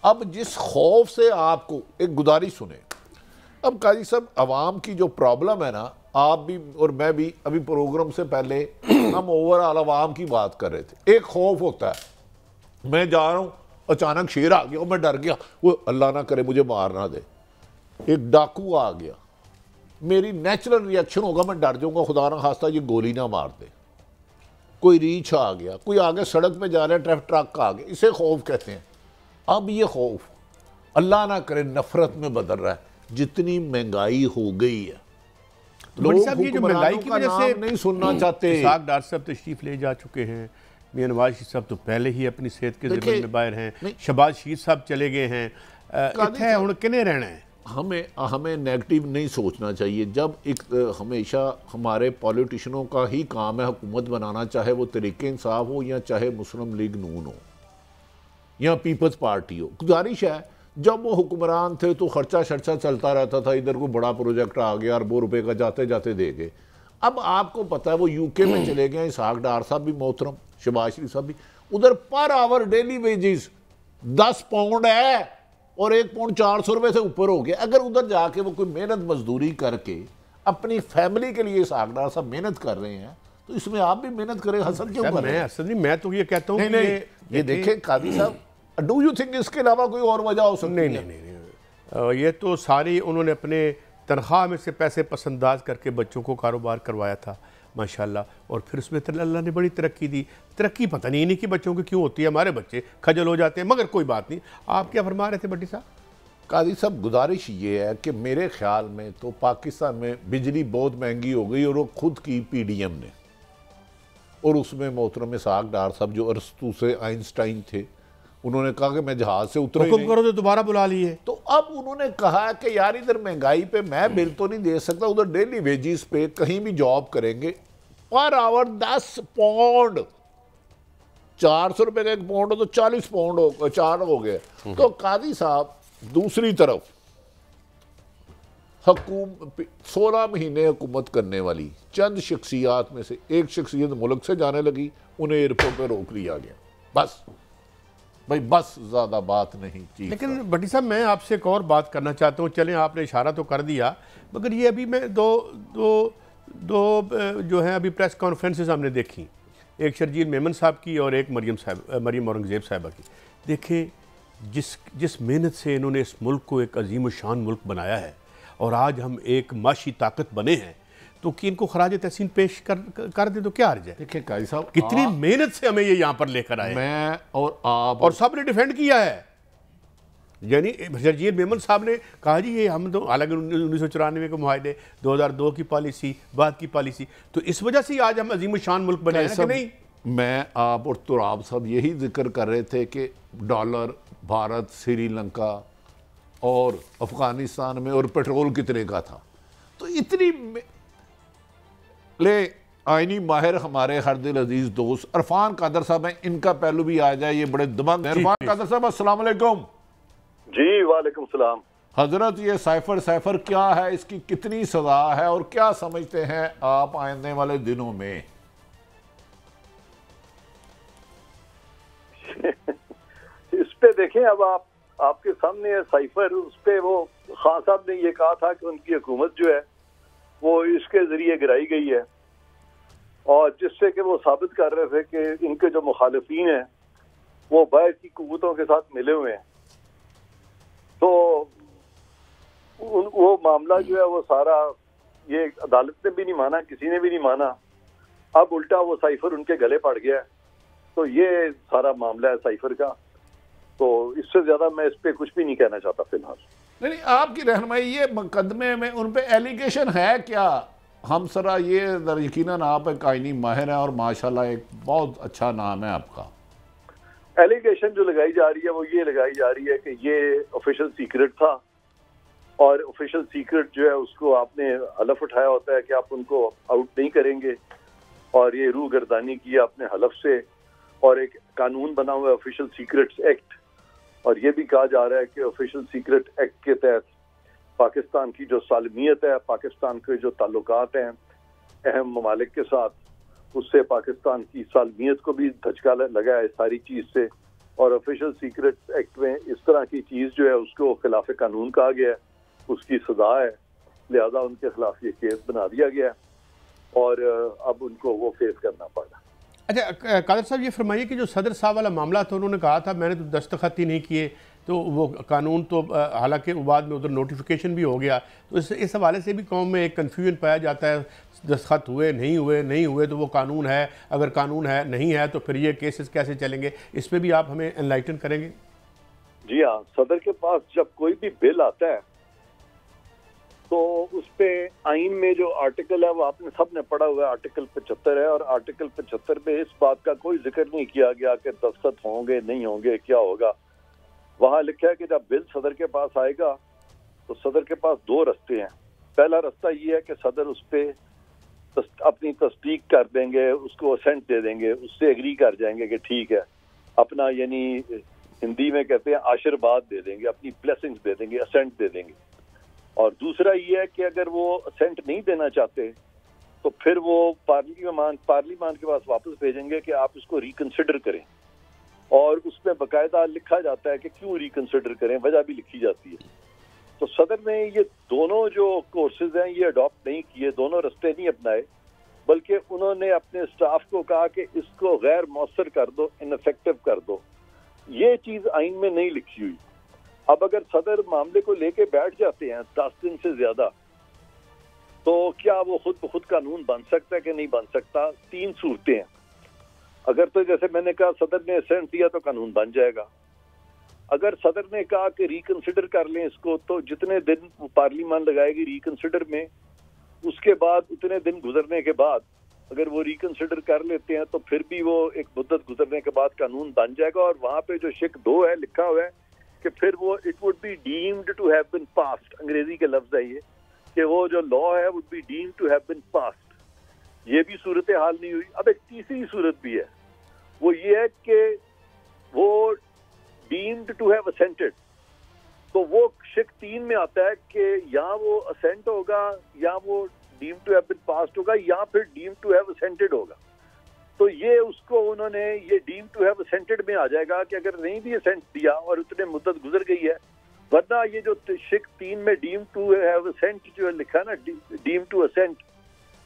اب جس خوف سے آپ کو ایک گزارش سنیں. اب قاضی صاحب عوام کی جو پرابلم ہے نا، آپ بھی اور میں بھی ابھی پروگرام سے پہلے ہم اوورآل عوام کی بات کر رہے تھے. ایک خوف ہوتا ہے، میں جا رہا ہوں اچانک شیر آ گیا اور میں ڈر گیا، وہ اللہ نہ کرے مجھے مار نہ دے. ایک ڈاکو آ گیا، میری نیچرل ریاکشن ہوگا میں ڈر جاؤں گا خدا نہ خواستہ یہ گولی نہ مار دے. کوئی ریچھ آ گیا، کوئی آگے سڑک پہ جا رہا ہے ٹرک آ گیا، اسے خوف کہتے ہیں. اب یہ خوف اللہ نہ کرے نفرت میں بدل رہا ہے. جتنی مہنگائی ہو گئی ہے لوگ حکمرانوں کا نام نہیں سننا چاہتے. اسحاق ڈار صاحب تشریف لے جا چکے ہیں، میاں نواز شریف صاحب تو پہلے ہی اپنی صحت کے ذمہ میں باہر ہیں، شہباز شریف صاحب چلے گئے ہیں. اتنے ہن کنے رہنا ہے؟ ہمیں نیگٹیو نہیں سوچنا چاہیے. جب ایک ہمیشہ ہمارے پولیٹیشنوں کا ہی کام ہے حکومت بنانا, چاہے وہ تحریک انصاف ہو یا چاہے مسلم لیگ نون ہو یا پیپلز پارٹی ہو. گزارش ہے جب وہ حکمران تھے تو خرچہ شرچہ چلتا رہتا تھا, ادھر کو بڑا پروجیکٹ آ گیا اربوں روپے کا جاتے جاتے دے گئے. اب آپ کو پتہ ہے وہ یو کے میں چلے گئے, اسحاق ڈار صاحب بھی محترم, شہباز شریف صاحب بھی, ادھر پر آور ڈیلی ویجز 10 پاؤنڈ ہے اور 1 پاؤنڈ 400 روپے سے اوپر ہو گیا. اگر ادھر جا کے وہ کوئی محنت مزدوری کر کے اپنی فیملی کے لیے اسحاق ڈار صاحب محنت کر رہے ہیں تو اس میں آپ بھی محنت کریں. حسن کیوں کر رہے ہیں؟ میں تو یہ کہتا ہوں نہیں یہ دیکھیں قاضی صاحب, ڈو یو تھنک اس کے علاوہ کوئی اور وجہ ہو سکتی ہے؟ نہیں, یہ تو ساری انہوں نے اپنے تنخواہ میں سے پیسے پس انداز کر کے بچوں کو کاروبار کروایا تھا ماشاءاللہ, اور پھر اس میں اللہ نے بڑی ترقی دی. ترقی پتہ نہیں کہ بچوں کی کیوں ہوتی ہے, ہمارے بچے خجل ہو جاتے ہیں. مگر کوئی بات نہیں. آپ کیا فرما رہے تھے بٹی صاحب؟ قاضی صاحب گزارش یہ ہے کہ میرے خیال میں تو پاکستان میں بجلی بہت مہنگی ہو گئی, اور وہ خود کی پی ڈی ایم نے, اور اس میں محترم اسحاق ڈار صاحب جو ارسطو سے آئنسٹائن تھے, انہوں نے کہا کہ میں جہاز سے اترا ہی حکم کرو تو دوبارہ بلا لیے. تو اب انہوں نے کہا کہ یار ادھر مہنگائی پہ میں بل تو نہیں دے سکتا, ادھر ڈیلی ویجز پہ کہیں بھی جاب کریں گے, پر آور 10 پاؤنڈ, 400 روپے کا 1 پاؤنڈ ہو تو 40 پاؤنڈ ہو 4 ہو گئے. تو قاضی صاحب دوسری طرف 16 مہینے حکومت کرنے والی چند شخصیات میں سے ایک شخصیت ملک سے جانے لگی, انہیں ایئرپورٹ پہ روک لیا گیا. بس بھائی بس, زیادہ بات نہیں. لیکن بٹی صاحب میں آپ سے ایک اور بات کرنا چاہتا ہوں. چلیں آپ نے اشارہ تو کر دیا, مگر یہ ابھی میں دو جو ہیں ابھی پریس کانفرنسز ہم نے دیکھی, ایک شرجیل میمن صاحب کی اور ایک مریم اورنگزیب صاحبہ کی. دیکھیں جس محنت سے انہوں نے اس ملک کو ایک عظیم الشان ملک بنایا ہے, اور آج ہم ایک معاشی طاقت بنے ہیں, تو کہ ان کو خراج تحسین پیش کر دیں تو کیا عرض ہے؟ دیکھیں قاضی صاحب کتنی محنت سے ہمیں یہ یہاں پر لے کر آئے, میں اور آپ اور سب نے ڈیفینڈ کیا ہے. یعنی شرجیل میمن صاحب نے کہا جی یہ ہم تو حالانکہ 1994 کے معاہدے, 2002 کی پالیسی, بعد کی پالیسی, تو اس وجہ سے آج ہم عظیم الشان ملک بنے ہیں کہ نہیں. میں آپ اور تراب صاحب یہی ذکر کر رہے تھے کہ ڈالر بھارت, سری لنکا اور افغانستان میں, اور پیٹرول کتنے کا تھا. تو اتنی لے آئینی ماہر ہمارے ہر دل عزیز دوست عرفان قادر صاحب ہیں, ان کا پہلو بھی آ جائے, یہ بڑے دماغ. عرفان قادر صاحب السلام علیکم. جی وعلیکم السلام. حضرت یہ سائفر کیا ہے, اس کی کتنی سزا ہے, اور کیا سمجھتے ہیں آپ آنے والے دنوں میں؟ اس پہ دیکھیں, اب آپ کے سامنے ہے سائفر, اس پہ وہ خان صاحب نے یہ کہا تھا کہ ان کی حکومت جو ہے وہ اس کے ذریعے گرائی گئی ہے, اور جس سے کہ وہ ثابت کر رہے تھے کہ ان کے جو مخالفین ہیں وہ باہر کی قوتوں کے ساتھ ملے ہوئے ہیں. تو وہ معاملہ جو ہے وہ سارا, یہ عدالت نے بھی نہیں مانا, کسی نے بھی نہیں مانا, اب الٹا وہ سائفر ان کے گلے پڑ گیا ہے. تو یہ سارا معاملہ ہے سائفر کا. تو اس سے زیادہ میں اس پہ کچھ بھی نہیں کہنا چاہتا فی الحال. نہیں, آپ کی رہنمائی یہ مقدمے میں ان پہ ایلیگیشن ہے کیا؟ ہم سرا یہ یقیناً آپ ایک آئینی ماہر ہیں اور ماشاءاللہ ایک بہت اچھا نام ہے آپ کا. ایلیگیشن جو لگائی جا رہی ہے وہ یہ لگائی جا رہی ہے کہ یہ آفیشل سیکرٹ تھا, اور آفیشل سیکرٹ جو ہے اس کو آپ نے حلف اٹھایا ہوتا ہے کہ آپ ان کو آؤٹ نہیں کریں گے, اور یہ روح گردانی کی آپ نے حلف سے, اور ایک قانون بنا ہوا ہے آفیشل سیکرٹس ایکٹ, اور یہ بھی کہا جا رہا ہے کہ آفیشل سیکرٹ ایکٹ کے تحت پاکستان کی جو سالمیت ہے, پاکستان کے جو تعلقات ہیں اہم ممالک کے ساتھ, اس سے پاکستان کی سالمیت کو بھی دھچکا لگا ہے ساری چیز سے. اور آفیشل سیکرٹ ایکٹ میں اس طرح کی چیز جو ہے اس کو خلاف قانون کہا گیا ہے, اس کی سزا ہے, لہذا ان کے خلاف یہ کیس بنا دیا گیا ہے اور اب ان کو وہ فیس کرنا پڑا. اچھا قادر صاحب یہ فرمائیے کہ جو صدر صاحب والا معاملہ تھا, انہوں نے کہا تھا میں نے تو دستخط ہی نہیں کیے, تو وہ قانون تو حالانکہ بعد میں ادھر نوٹیفیکیشن بھی ہو گیا, تو اس حوالے سے بھی قوم میں ایک کنفیوژن پایا جاتا ہے, دستخط ہوئے نہیں ہوئے تو وہ قانون ہے, اگر قانون ہے نہیں ہے تو پھر یہ کیسز کیسے چلیں گے, اس پہ بھی آپ ہمیں انلائٹن کریں گے؟ جی ہاں, صدر کے پاس جب کوئی بھی بل آتا ہے تو اس پہ آئین میں جو آرٹیکل ہے وہ آپ نے سب نے پڑھا ہوا ہے, آرٹیکل 75 ہے, اور آرٹیکل 75 پہ اس بات کا کوئی ذکر نہیں کیا گیا کہ دستخط ہوں گے نہیں ہوں گے کیا ہوگا. وہاں لکھا ہے کہ جب بل صدر کے پاس آئے گا تو صدر کے پاس دو رستے ہیں. پہلا رستہ یہ ہے کہ صدر اس پہ اپنی تصدیق کر دیں گے, اس کو اسینٹ دے دیں گے, اس سے ایگری کر جائیں گے کہ ٹھیک ہے, اپنا یعنی ہندی میں کہتے ہیں آشرواد دے دیں گے, اپنی بلیسنگز دے دیں گے, اسینٹ دے دیں گے. اور دوسرا یہ ہے کہ اگر وہ اسینٹ نہیں دینا چاہتے تو پھر وہ پارلیمان کے پاس واپس بھیجیں گے کہ آپ اس کو ریکنسیڈر کریں, اور اس میں باقاعدہ لکھا جاتا ہے کہ کیوں ریکنسیڈر کریں, وجہ بھی لکھی جاتی ہے. تو صدر نے یہ دونوں جو کورسز ہیں یہ اڈاپٹ نہیں کیے, دونوں رستے نہیں اپنائے, بلکہ انہوں نے اپنے اسٹاف کو کہا کہ اس کو غیر مؤثر کر دو, انفیکٹو کر دو. یہ چیز آئین میں نہیں لکھی ہوئی. اب اگر صدر معاملے کو لے کے بیٹھ جاتے ہیں 10 دن سے زیادہ, تو کیا وہ خود بخود قانون بن سکتا ہے کہ نہیں بن سکتا؟ 3 صورتیں ہیں. اگر تو جیسے میں نے کہا صدر نے اسینٹ دیا تو قانون بن جائے گا. اگر صدر نے کہا کہ ریکنسیڈر کر لیں اس کو, تو جتنے دن پارلیمان لگائے گی ریکنسیڈر میں, اس کے بعد اتنے دن گزرنے کے بعد اگر وہ ریکنسیڈر کر لیتے ہیں تو پھر بھی وہ ایک مدت گزرنے کے بعد قانون بن جائے گا. اور وہاں پہ جو شق 2 ہے لکھا ہوا ہے کہ پھر وہ it would be deemed to have been passed, انگریزی کے لفظ ہے یہ, کہ وہ جو لا ہے would be deemed to have been passed. یہ بھی صورتحال نہیں ہوئی. اب ایک تیسری صورت بھی ہے, وہ یہ ہے کہ وہ ڈیمڈ ٹو ہیو اسینٹڈ, تو وہ شق 3 میں آتا ہے کہ یا وہ اسینٹ ہوگا, یا وہ deemed to have been passed ہوگا, یا پھر ڈیمڈ ٹو ہیو اسینٹڈ ہوگا. تو یہ اس کو انہوں نے یہ ڈیمڈ ٹو ہیو اسینٹڈ میں آ جائے گا کہ اگر نہیں بھی اسینٹ دیا اور اتنے مدت گزر گئی ہے, ورنہ یہ جو شق 3 میں ڈیمڈ ٹو ہیو اسینٹ جو لکھا نا, ڈیمڈ ٹو اسینٹ,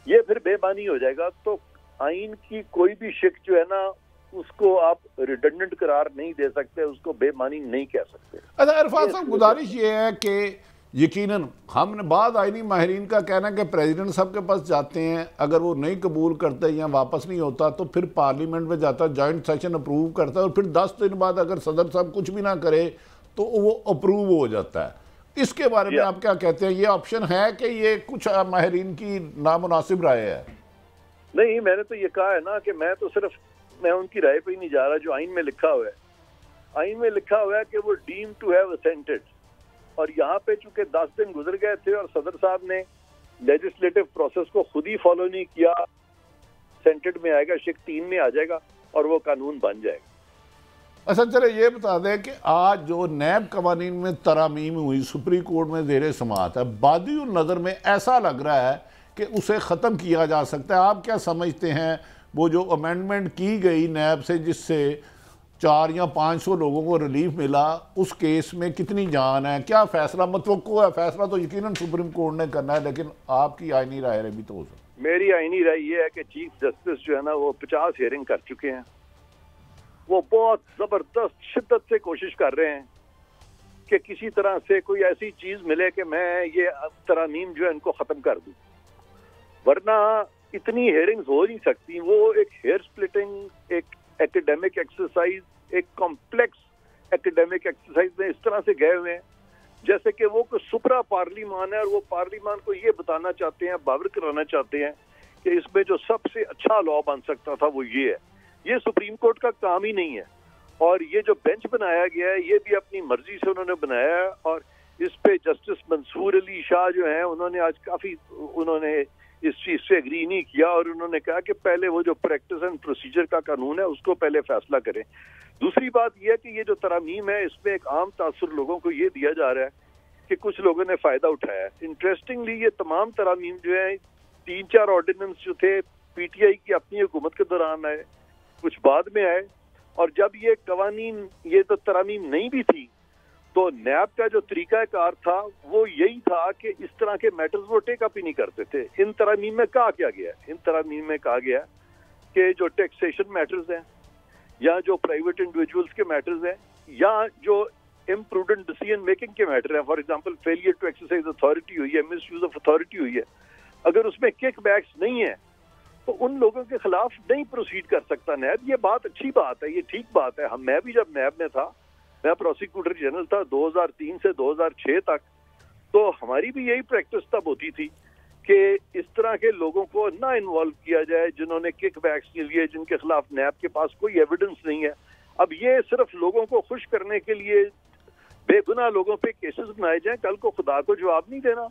یہ پھر بے معنی ہو جائے گا. تو آئین کی کوئی بھی شق جو ہے نا اس کو آپ ریڈنڈنٹ قرار نہیں دے سکتے, اس کو بے معنی نہیں کہہ سکتے. اچھا عرفان صاحب, گزارش یہ ہے کہ یقیناً ہم نے بعض آئینی ماہرین کا کہنا ہے کہ پریزیڈنٹ صاحب کے پاس جاتے ہیں, اگر وہ نہیں قبول کرتے یا واپس نہیں ہوتا تو پھر پارلیمنٹ میں جاتا ہے, جوائنٹ سیشن اپروو کرتا ہے, اور پھر 10 دن بعد اگر صدر صاحب کچھ بھی نہ کرے تو وہ اپروو ہو جاتا ہے. اس کے بارے میں آپ کیا کہتے ہیں؟ یہ آپشن ہے کہ یہ کچھ ماہرین کی نامناسب رائے ہے؟ نہیں, میں نے تو یہ کہا ہے نا کہ میں ان کی رائے پہ ہی نہیں جا رہا. جو آئین میں لکھا ہوا ہے, آئین میں لکھا ہوا ہے کہ وہ ڈیم ٹو ہیو اسینٹڈ, اور یہاں پہ چونکہ 10 دن گزر گئے تھے اور صدر صاحب نے لیجسلیٹو پروسیس کو خود ہی فالو نہیں کیا, اسینٹڈ میں آئے گا, شق 3 میں آ جائے گا اور وہ قانون بن جائے گا. اچھا چلے یہ بتا دیں کہ آج جو نیب قوانین میں ترامیم ہوئی, سپریم کورٹ میں زیر سماعت ہے, بادی النظر میں ایسا لگ رہا ہے کہ اسے ختم کیا جا سکتا ہے. آپ کیا سمجھتے ہیں وہ جو امینڈمنٹ کی گئی نیب سے جس سے 400 یا 500 لوگوں کو ریلیف ملا, اس کیس میں کتنی جان ہے؟ کیا فیصلہ متوقع ہے؟ فیصلہ تو یقیناً سپریم کورٹ نے کرنا ہے, لیکن آپ کی آئینی رائے بھی تو ہو سکتی ہے. میری آئینی رائے یہ ہے کہ چیف جسٹس جو ہے نا وہ 50 ہیئرنگ کر چکے ہیں. وہ بہت زبردست شدت سے کوشش کر رہے ہیں کہ کسی طرح سے کوئی ایسی چیز ملے کہ میں یہ ترامیم جو ہے ان کو ختم کر دوں, ورنہ اتنی ہیئرنگز ہو نہیں سکتی. وہ ایک ہیئر سپلٹنگ, ایک ایکیڈیمک ایکسرسائز, ایک کمپلیکس ایکیڈیمک ایکسرسائز میں اس طرح سے گئے ہوئے ہیں جیسے کہ وہ کوئی سپرا پارلیمان ہے, اور وہ پارلیمان کو یہ بتانا چاہتے ہیں, باور کرانا چاہتے ہیں کہ اس میں جو سب سے اچھا لا بن سکتا تھا وہ یہ ہے. یہ سپریم کورٹ کا کام ہی نہیں ہے. اور یہ جو بینچ بنایا گیا ہے یہ بھی اپنی مرضی سے انہوں نے بنایا ہے, اور اس پہ جسٹس منصور علی شاہ جو ہیں انہوں نے آج کافی اس چیز سے اگری نہیں کیا, اور انہوں نے کہا کہ پہلے وہ جو پریکٹس اینڈ پروسیجر کا قانون ہے اس کو پہلے فیصلہ کریں. دوسری بات یہ ہے کہ یہ جو ترامیم ہے اس میں ایک عام تاثر لوگوں کو یہ دیا جا رہا ہے کہ کچھ لوگوں نے فائدہ اٹھایا ہے. انٹرسٹنگلی یہ تمام ترامیم جو ہیں 3-4 آرڈیننس جو تھے پی ٹی آئی کی اپنی حکومت کے دوران آئے, کچھ بعد میں آئے, اور جب یہ قوانین یہ تو ترامیم نہیں بھی تھی تو نیب کا جو طریقہ کار تھا وہ یہی تھا کہ اس طرح کے میٹرز وہ ٹیک اپ ہی نہیں کرتے تھے. ان ترامیم میں کہا کیا گیا ہے؟ ان ترامیم میں کہا گیا کہ جو ٹیکسیشن میٹرز ہیں, یا جو پرائیویٹ انڈیویجولز کے میٹرز ہیں, یا جو امپروڈنٹ ڈیسیژن میکنگ کے میٹر ہیں, for example failure to exercise authority ہوئی ہے, مس یوز آف اتھارٹی ہوئی ہے, اگر اس میں کک بیکس نہیں ہیں تو ان لوگوں کے خلاف نہیں پروسیڈ کر سکتا نیب. یہ بات اچھی بات ہے, یہ ٹھیک بات ہے. میں بھی جب نیب میں تھا, میں پروسیکیوٹر جنرل تھا 2003 سے 2006 تک, تو ہماری بھی یہی پریکٹس تب ہوتی تھی کہ اس طرح کے لوگوں کو نہ انوالو کیا جائے جنہوں نے کک بیکس کے لیے, جن کے خلاف نیب کے پاس کوئی ایویڈنس نہیں ہے. اب یہ صرف لوگوں کو خوش کرنے کے لیے بے گناہ لوگوں پہ کیسز بنائے جائیں, کل کو خدا کو جواب نہیں دینا.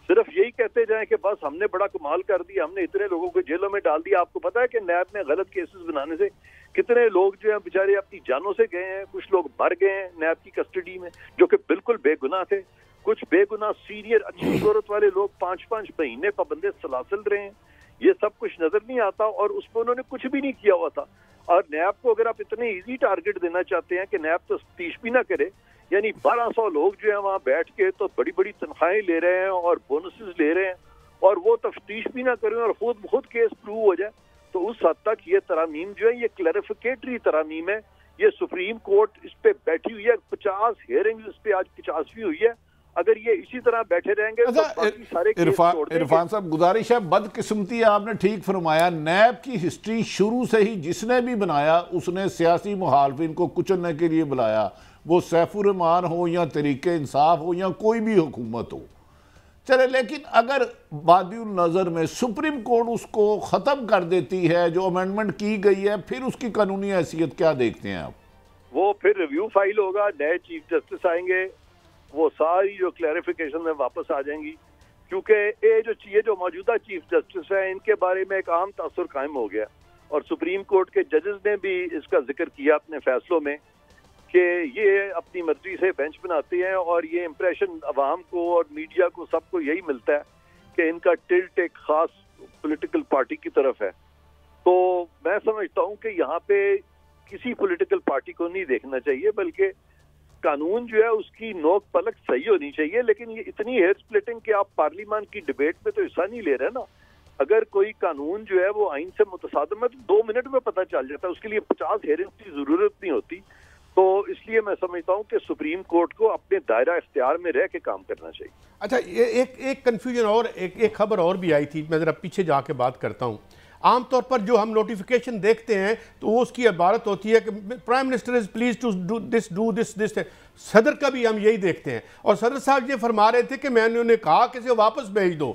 صرف یہی کہتے جائیں کہ بس ہم نے بڑا کمال کر دیا, ہم نے اتنے لوگوں کو جیلوں میں ڈال دیا. آپ کو پتا ہے کہ نیب میں غلط کیسز بنانے سے کتنے لوگ جو ہیں بیچارے اپنی جانوں سے گئے ہیں, کچھ لوگ مر گئے ہیں نیب کی کسٹڈی میں جو کہ بالکل بے گناہ تھے. کچھ بے گناہ سینئر اچھی صورت والے لوگ 5-5 مہینے پابندے سلاسل رہے ہیں. یہ سب کچھ نظر نہیں آتا اور اس پہ انہوں نے کچھ بھی نہیں کیا ہوا تھا. اور نیب کو اگر آپ اتنے ایزی ٹارگٹ دینا چاہتے ہیں کہ نیب تو تفتیش بھی نہ کرے, یعنی 1200 لوگ جو ہیں وہاں بیٹھ کے تو بڑی بڑی تنخواہیں لے رہے ہیں اور بونسز لے رہے ہیں اور وہ تفتیش بھی نہ کریں اور خود کیس پروو ہو جائے, تو اس حد تک یہ ترامیم جو ہے یہ کلیریفیکیٹری ترامیم ہے. یہ سپریم کورٹ اس پہ بیٹھی ہوئی ہے, 50 ہیئرنگ اس پہ آج 50ویں ہوئی ہے. اگر یہ اسی طرح بیٹھے رہیں گے تو باقی سارے کیس چھوڑ دیں گے. عرفان صاحب گزارش ہے, بدقسمتی آپ نے ٹھیک فرمایا. نیب کی ہسٹری شروع سے ہی جس نے بھی بنایا اس نے سیاسی مخالفین کو کچلنے کے لیے بلایا, وہ سیف الرحمان ہو یا تحریک انصاف ہو یا کوئی بھی حکومت ہو. چلے لیکن اگر بادی النظر میں سپریم کورٹ اس کو ختم کر دیتی ہے جو امینڈمنٹ کی گئی ہے, پھر اس کی قانونی حیثیت کیا دیکھتے ہیں آپ؟ وہ پھر ریویو فائل ہوگا, نئے چیف جسٹس آئیں گے, وہ ساری جو کلیریفیکیشن میں واپس آ جائیں گی. کیونکہ یہ جو موجودہ چیف جسٹس ہیں ان کے بارے میں ایک عام تاثر قائم ہو گیا اور سپریم کورٹ کے ججز نے بھی اس کا ذکر کیا اپنے فیصلوں میں کہ یہ اپنی مرضی سے بینچ بناتے ہیں اور یہ امپریشن عوام کو اور میڈیا کو سب کو یہی ملتا ہے کہ ان کا ٹلٹ ایک خاص پولیٹیکل پارٹی کی طرف ہے. تو میں سمجھتا ہوں کہ یہاں پہ کسی پولیٹیکل پارٹی کو نہیں دیکھنا چاہیے, بلکہ قانون جو ہے اس کی نوک پلک صحیح ہونی چاہیے. لیکن یہ اتنی ہیئر سپلٹنگ کہ آپ پارلیمان کی ڈیبیٹ میں تو حصہ نہیں لے رہے نا. اگر کوئی قانون جو ہے وہ آئین سے متصادم ہے تو 2 منٹ میں پتہ چل جاتا ہے, اس کے لیے 50 ہیئرنگ کی ضرورت نہیں ہوتی. تو اس لیے میں سمجھتا ہوں کہ سپریم کورٹ کو اپنے دائرہ اختیار میں رہ کے کام کرنا چاہیے. اچھا, ایک کنفیوژن اور ایک خبر اور بھی آئی تھی, میں ذرا پیچھے جا کے بات کرتا ہوں. عام طور پر جو ہم نوٹیفیکیشن دیکھتے ہیں تو وہ اس کی عبارت ہوتی ہے کہ prime minister is pleased to do this. صدر کا بھی ہم یہی دیکھتے ہیں, اور صدر صاحب یہ فرما رہے تھے کہ میں نے انہیں کہا کہ اسے واپس بھیج دو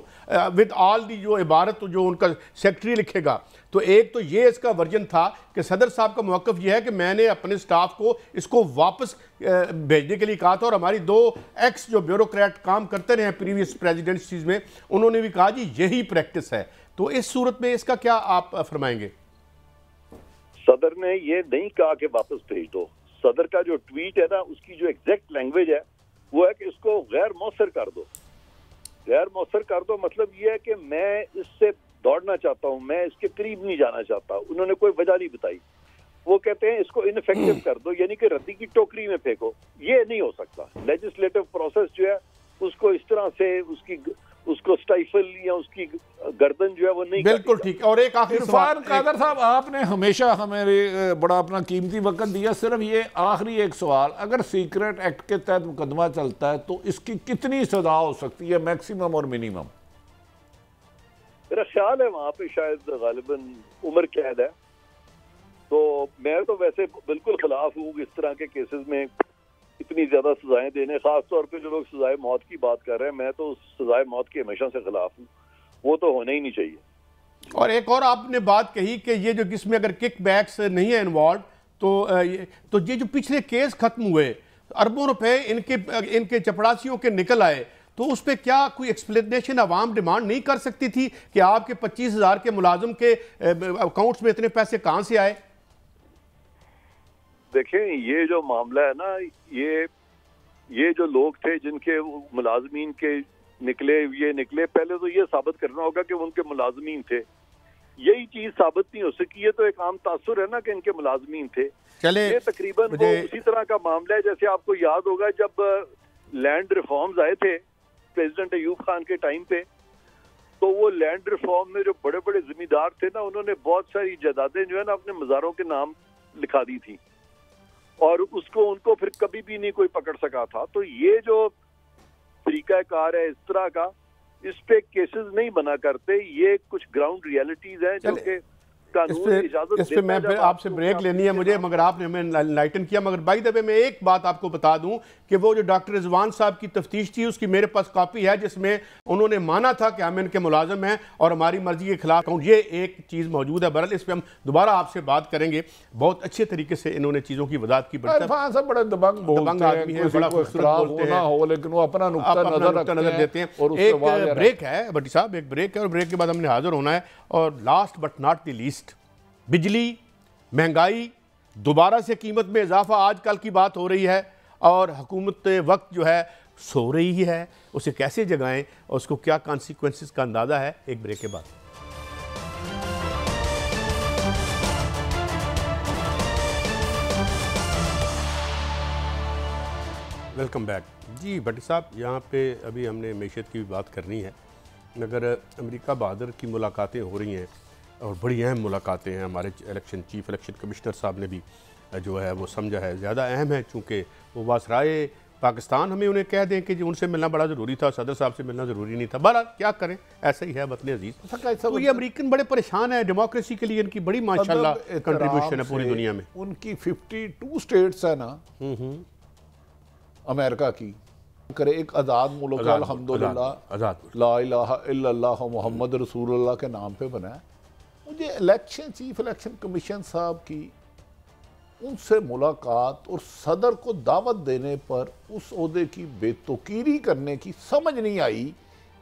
ود آل دی جو عبارت جو ان کا سیکٹری لکھے گا. تو ایک تو یہ اس کا ورژن تھا کہ صدر صاحب کا موقف یہ ہے کہ میں نے اپنے سٹاف کو اس کو واپس بھیجنے کے لیے کہا تھا, اور ہماری 2 ایکس جو بیوروکریٹ کام کرتے رہے ہیں پریویس پریزیڈنٹسیز میں, انہوں نے بھی کہا جی یہی پریکٹس ہے. تو اس صورت میں اس کا کیا آپ فرمائیں گے؟ صدر نے یہ نہیں کہا کہ واپس بھیج دو. صدر کا جو ٹویٹ ہے نا اس کی جو ایگزیکٹ لینگویج ہے وہ ہے کہ اس کو غیر مؤثر کر دو. غیر مؤثر کر دو مطلب یہ ہے کہ میں اس سے دوڑنا چاہتا ہوں, میں اس کے قریب نہیں جانا چاہتا. انہوں نے کوئی وجہ نہیں بتائی. وہ کہتے ہیں اس کو انفیکٹو کر دو, یعنی کہ ردی کی ٹوکری میں پھینکو. یہ نہیں ہو سکتا. لیجسلیٹو پروسیس جو ہے اس کو اس طرح سے اس کو سٹائفل یا اس کی گردن جو ہے وہ نہیں. بالکل ٹھیک. اور ایک آخری عرفان قادر صاحب, آپ نے ہمیشہ ہمیں بڑا اپنا قیمتی وقت دیا. صرف یہ آخری ایک سوال, اگر سیکرٹ ایکٹ کے تحت مقدمہ چلتا ہے تو اس کی کتنی سزا ہو سکتی ہے, میکسیمم اور منیمم؟ میرا خیال ہے وہاں پہ شاید غالباً عمر قید ہے. تو میں تو ویسے بالکل خلاف ہوں اس طرح کے کیسز میں اتنی زیادہ سزائیں دینے, خاص طور پہ جو لوگ سزائے موت کی بات کر رہے ہیں. میں تو سزائے موت کے ہمیشہ سے خلاف ہوں, وہ تو ہونا ہی نہیں چاہیے. اور ایک اور آپ نے بات کہی کہ یہ جو جس میں اگر کک بیکس نہیں ہیں انوالوڈ تو یہ جو پچھلے کیس ختم ہوئے, اربوں روپے ان کے چپڑاسیوں کے نکل آئے, تو اس پہ کیا کوئی ایکسپلینیشن عوام ڈیمانڈ نہیں کر سکتی تھی کہ آپ کے 25,000 کے ملازم کے اکاؤنٹس میں اتنے پیسے کہاں سے آئے؟ دیکھیں یہ جو معاملہ ہے نا, یہ جو لوگ تھے جن کے ملازمین کے نکلے, پہلے تو یہ ثابت کرنا ہوگا کہ ان کے ملازمین تھے. یہی چیز ثابت نہیں ہو سکی. یہ تو ایک عام تاثر ہے نا کہ ان کے ملازمین تھے. یہ تقریباً وہ اسی طرح کا معاملہ ہے جیسے آپ کو یاد ہوگا جب لینڈ ریفارمز آئے تھے پریزیڈنٹ ایوب خان کے ٹائم پہ, تو وہ لینڈ ریفارم میں جو بڑے بڑے زمیندار تھے نا, انہوں نے بہت ساری جائیدادیں جو ہے نا اپنے مزاروں کے نام لکھا دی تھی, اور ان کو پھر کبھی بھی نہیں کوئی پکڑ سکا تھا. تو یہ جو طریقہ کار ہے اس طرح کا, اس پہ کیسز نہیں بنا کرتے. یہ کچھ گراؤنڈ ریالٹیز ہیں جو کہ اس پہ میں پھر آپ سے بریک لینی ہے مجھے، مگر آپ نے ہمیں انلائٹن کیا. مگر بائی دا وے میں ایک بات آپ کو بتا دوں کہ وہ جو ڈاکٹر رضوان صاحب کی تفتیش تھی اس کی میرے پاس کاپی ہے، جس میں انہوں نے مانا تھا کہ ہم ان کے ملازم ہیں اور ہماری مرضی کے خلاف. یہ ایک چیز موجود ہے. بہرحال اس پہ ہم دوبارہ آپ سے بات کریں گے. بہت اچھے طریقے سے انہوں نے چیزوں کی وضاحت کی. بڑے دبنگ آدمی ہیں، بڑا خوبصورت بولتے ہیں، لیکن وہ اپنا نقطہ نظر دیتے ہیں. ایک بریک ہے بٹی صاحب، ایک بریک ہے، اور بریک کے بعد ہم نے حاضر ہونا ہے. اور last but not the least, بجلی، مہنگائی، دوبارہ سے قیمت میں اضافہ آج کل کی بات ہو رہی ہے، اور حکومت وقت جو ہے سو رہی ہے. اسے کیسے جگائیں اور اس کو کیا کانسیکوینسز کا اندازہ ہے. ایک بریک کے بعد. Welcome back. جی بٹی صاحب، یہاں پہ ابھی ہم نے معیشت کی بھی بات کرنی ہے، مگر امریکہ بہادر کی ملاقاتیں ہو رہی ہیں اور بڑی اہم ملاقاتیں ہیں. ہمارے چیف الیکشن کمشنر صاحب نے بھی جو ہے وہ سمجھا ہے زیادہ اہم ہے، چونکہ وہ واسرائے پاکستان ہمیں انہیں کہہ دیں کہ ان سے ملنا بڑا ضروری تھا، صدر صاحب سے ملنا ضروری نہیں تھا. بہرحال کیا کریں، ایسا ہی ہے وطن عزیز. تو یہ امریکن بڑے پریشان ہیں، ڈیموکریسی کے لیے ان کی بڑی ماشاءاللہ کنٹریبیوشن ہے پوری دنیا میں. ان کی 52 سٹیٹس ہیں نا امریکہ کی، کرے ایک آزاد ملک ہے الحمدللہ، لا الہ الا اللہ محمد رسول اللہ کے نام پہ بنا ہے. مجھے چیف الیکشن کمیشن صاحب کی ان سے ملاقات اور صدر کو دعوت دینے پر اس عہدے کی بے توقیری کرنے کی سمجھ نہیں آئی.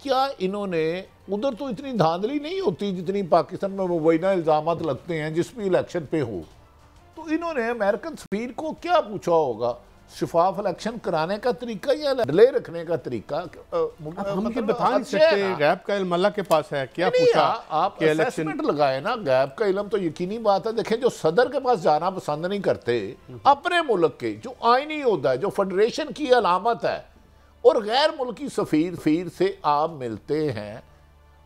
کیا انہوں نے ادھر تو اتنی دھاندلی نہیں ہوتی جتنی پاکستان میں مبینہ الزامات لگتے ہیں جس بھی الیکشن پہ ہو. تو انہوں نے امریکن سفیر کو کیا پوچھا ہوگا؟ شفاف الیکشن کرانے کا طریقہ یا ڈلے رکھنے کا طریقہ؟ ہم یہ بتا نہیں سکتے، غیب کا علم اللہ کے پاس ہے. کیا پوچھا؟ آپ اسیسمنٹ لگائے نا. غیب کا علم تو یقینی بات ہے. دیکھیں جو صدر کے پاس جانا پسند نہیں کرتے اپنے ملک کے، جو آئینی عہدہ ہے، جو فیڈریشن کی علامت ہے، اور غیر ملکی سفیر سے آپ ملتے ہیں،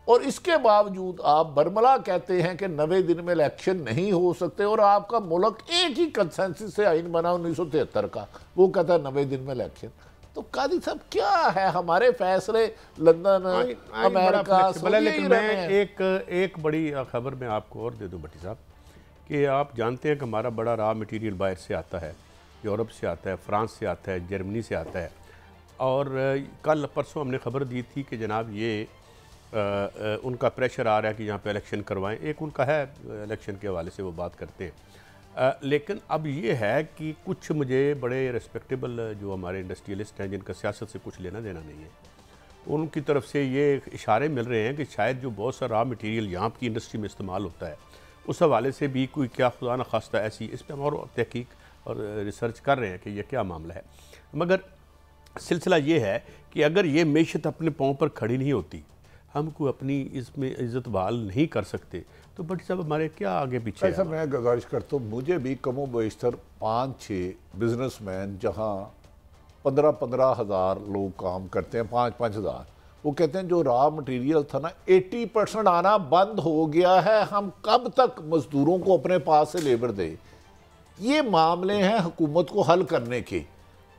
اور اس کے باوجود آپ برملا کہتے ہیں کہ 90 دن میں الیکشن نہیں ہو سکتے، اور آپ کا ملک ایک ہی کنسنسس سے آئین بنا 1973 کا، وہ کہتا ہے 90 دن میں الیکشن. تو قاضی صاحب کیا ہے ہمارے فیصلے لندن، امریکہ، لیکن میں ایک بڑی خبر میں آپ کو اور دے دوں بٹی صاحب، کہ آپ جانتے ہیں کہ ہمارا بڑا را مٹیریل باہر سے آتا ہے، یورپ سے آتا ہے، فرانس سے آتا ہے، جرمنی سے آتا ہے. اور کل پرسوں ہم نے خبر دی تھی کہ جناب یہ ان کا پریشر آ رہا ہے کہ یہاں پہ الیکشن کروائیں. ایک ان کا ہے الیکشن کے حوالے سے وہ بات کرتے ہیں، لیکن اب یہ ہے کہ کچھ مجھے بڑے ریسپیکٹیبل جو ہمارے انڈسٹریلسٹ ہیں جن کا سیاست سے کچھ لینا دینا نہیں ہے، ان کی طرف سے یہ اشارے مل رہے ہیں کہ شاید جو بہت سا را مٹیریل یہاں کی انڈسٹری میں استعمال ہوتا ہے اس حوالے سے بھی کوئی کیا خدا نخواستہ ایسی، اس پہ ہم اور تحقیق اور ریسرچ کر رہے ہیں کہ یہ کیا معاملہ ہے. مگر سلسلہ یہ ہے کہ اگر یہ معیشت اپنے پاؤں پر کھڑی نہیں ہوتی، ہم کو اپنی اس میں عزت بحال نہیں کر سکتے، تو بٹ صاحب ہمارے کیا آگے پیچھے ہے. ایسا میں گزارش کرتا ہوں، مجھے بھی کم و بیشتر 5-6 بزنس مین جہاں 15 ہزار لوگ کام کرتے ہیں، 5 ہزار، وہ کہتے ہیں جو را مٹیریل تھا نا 80% آنا بند ہو گیا ہے، ہم کب تک مزدوروں کو اپنے پاس سے لیبر دے. یہ معاملے ہیں حکومت کو حل کرنے کے.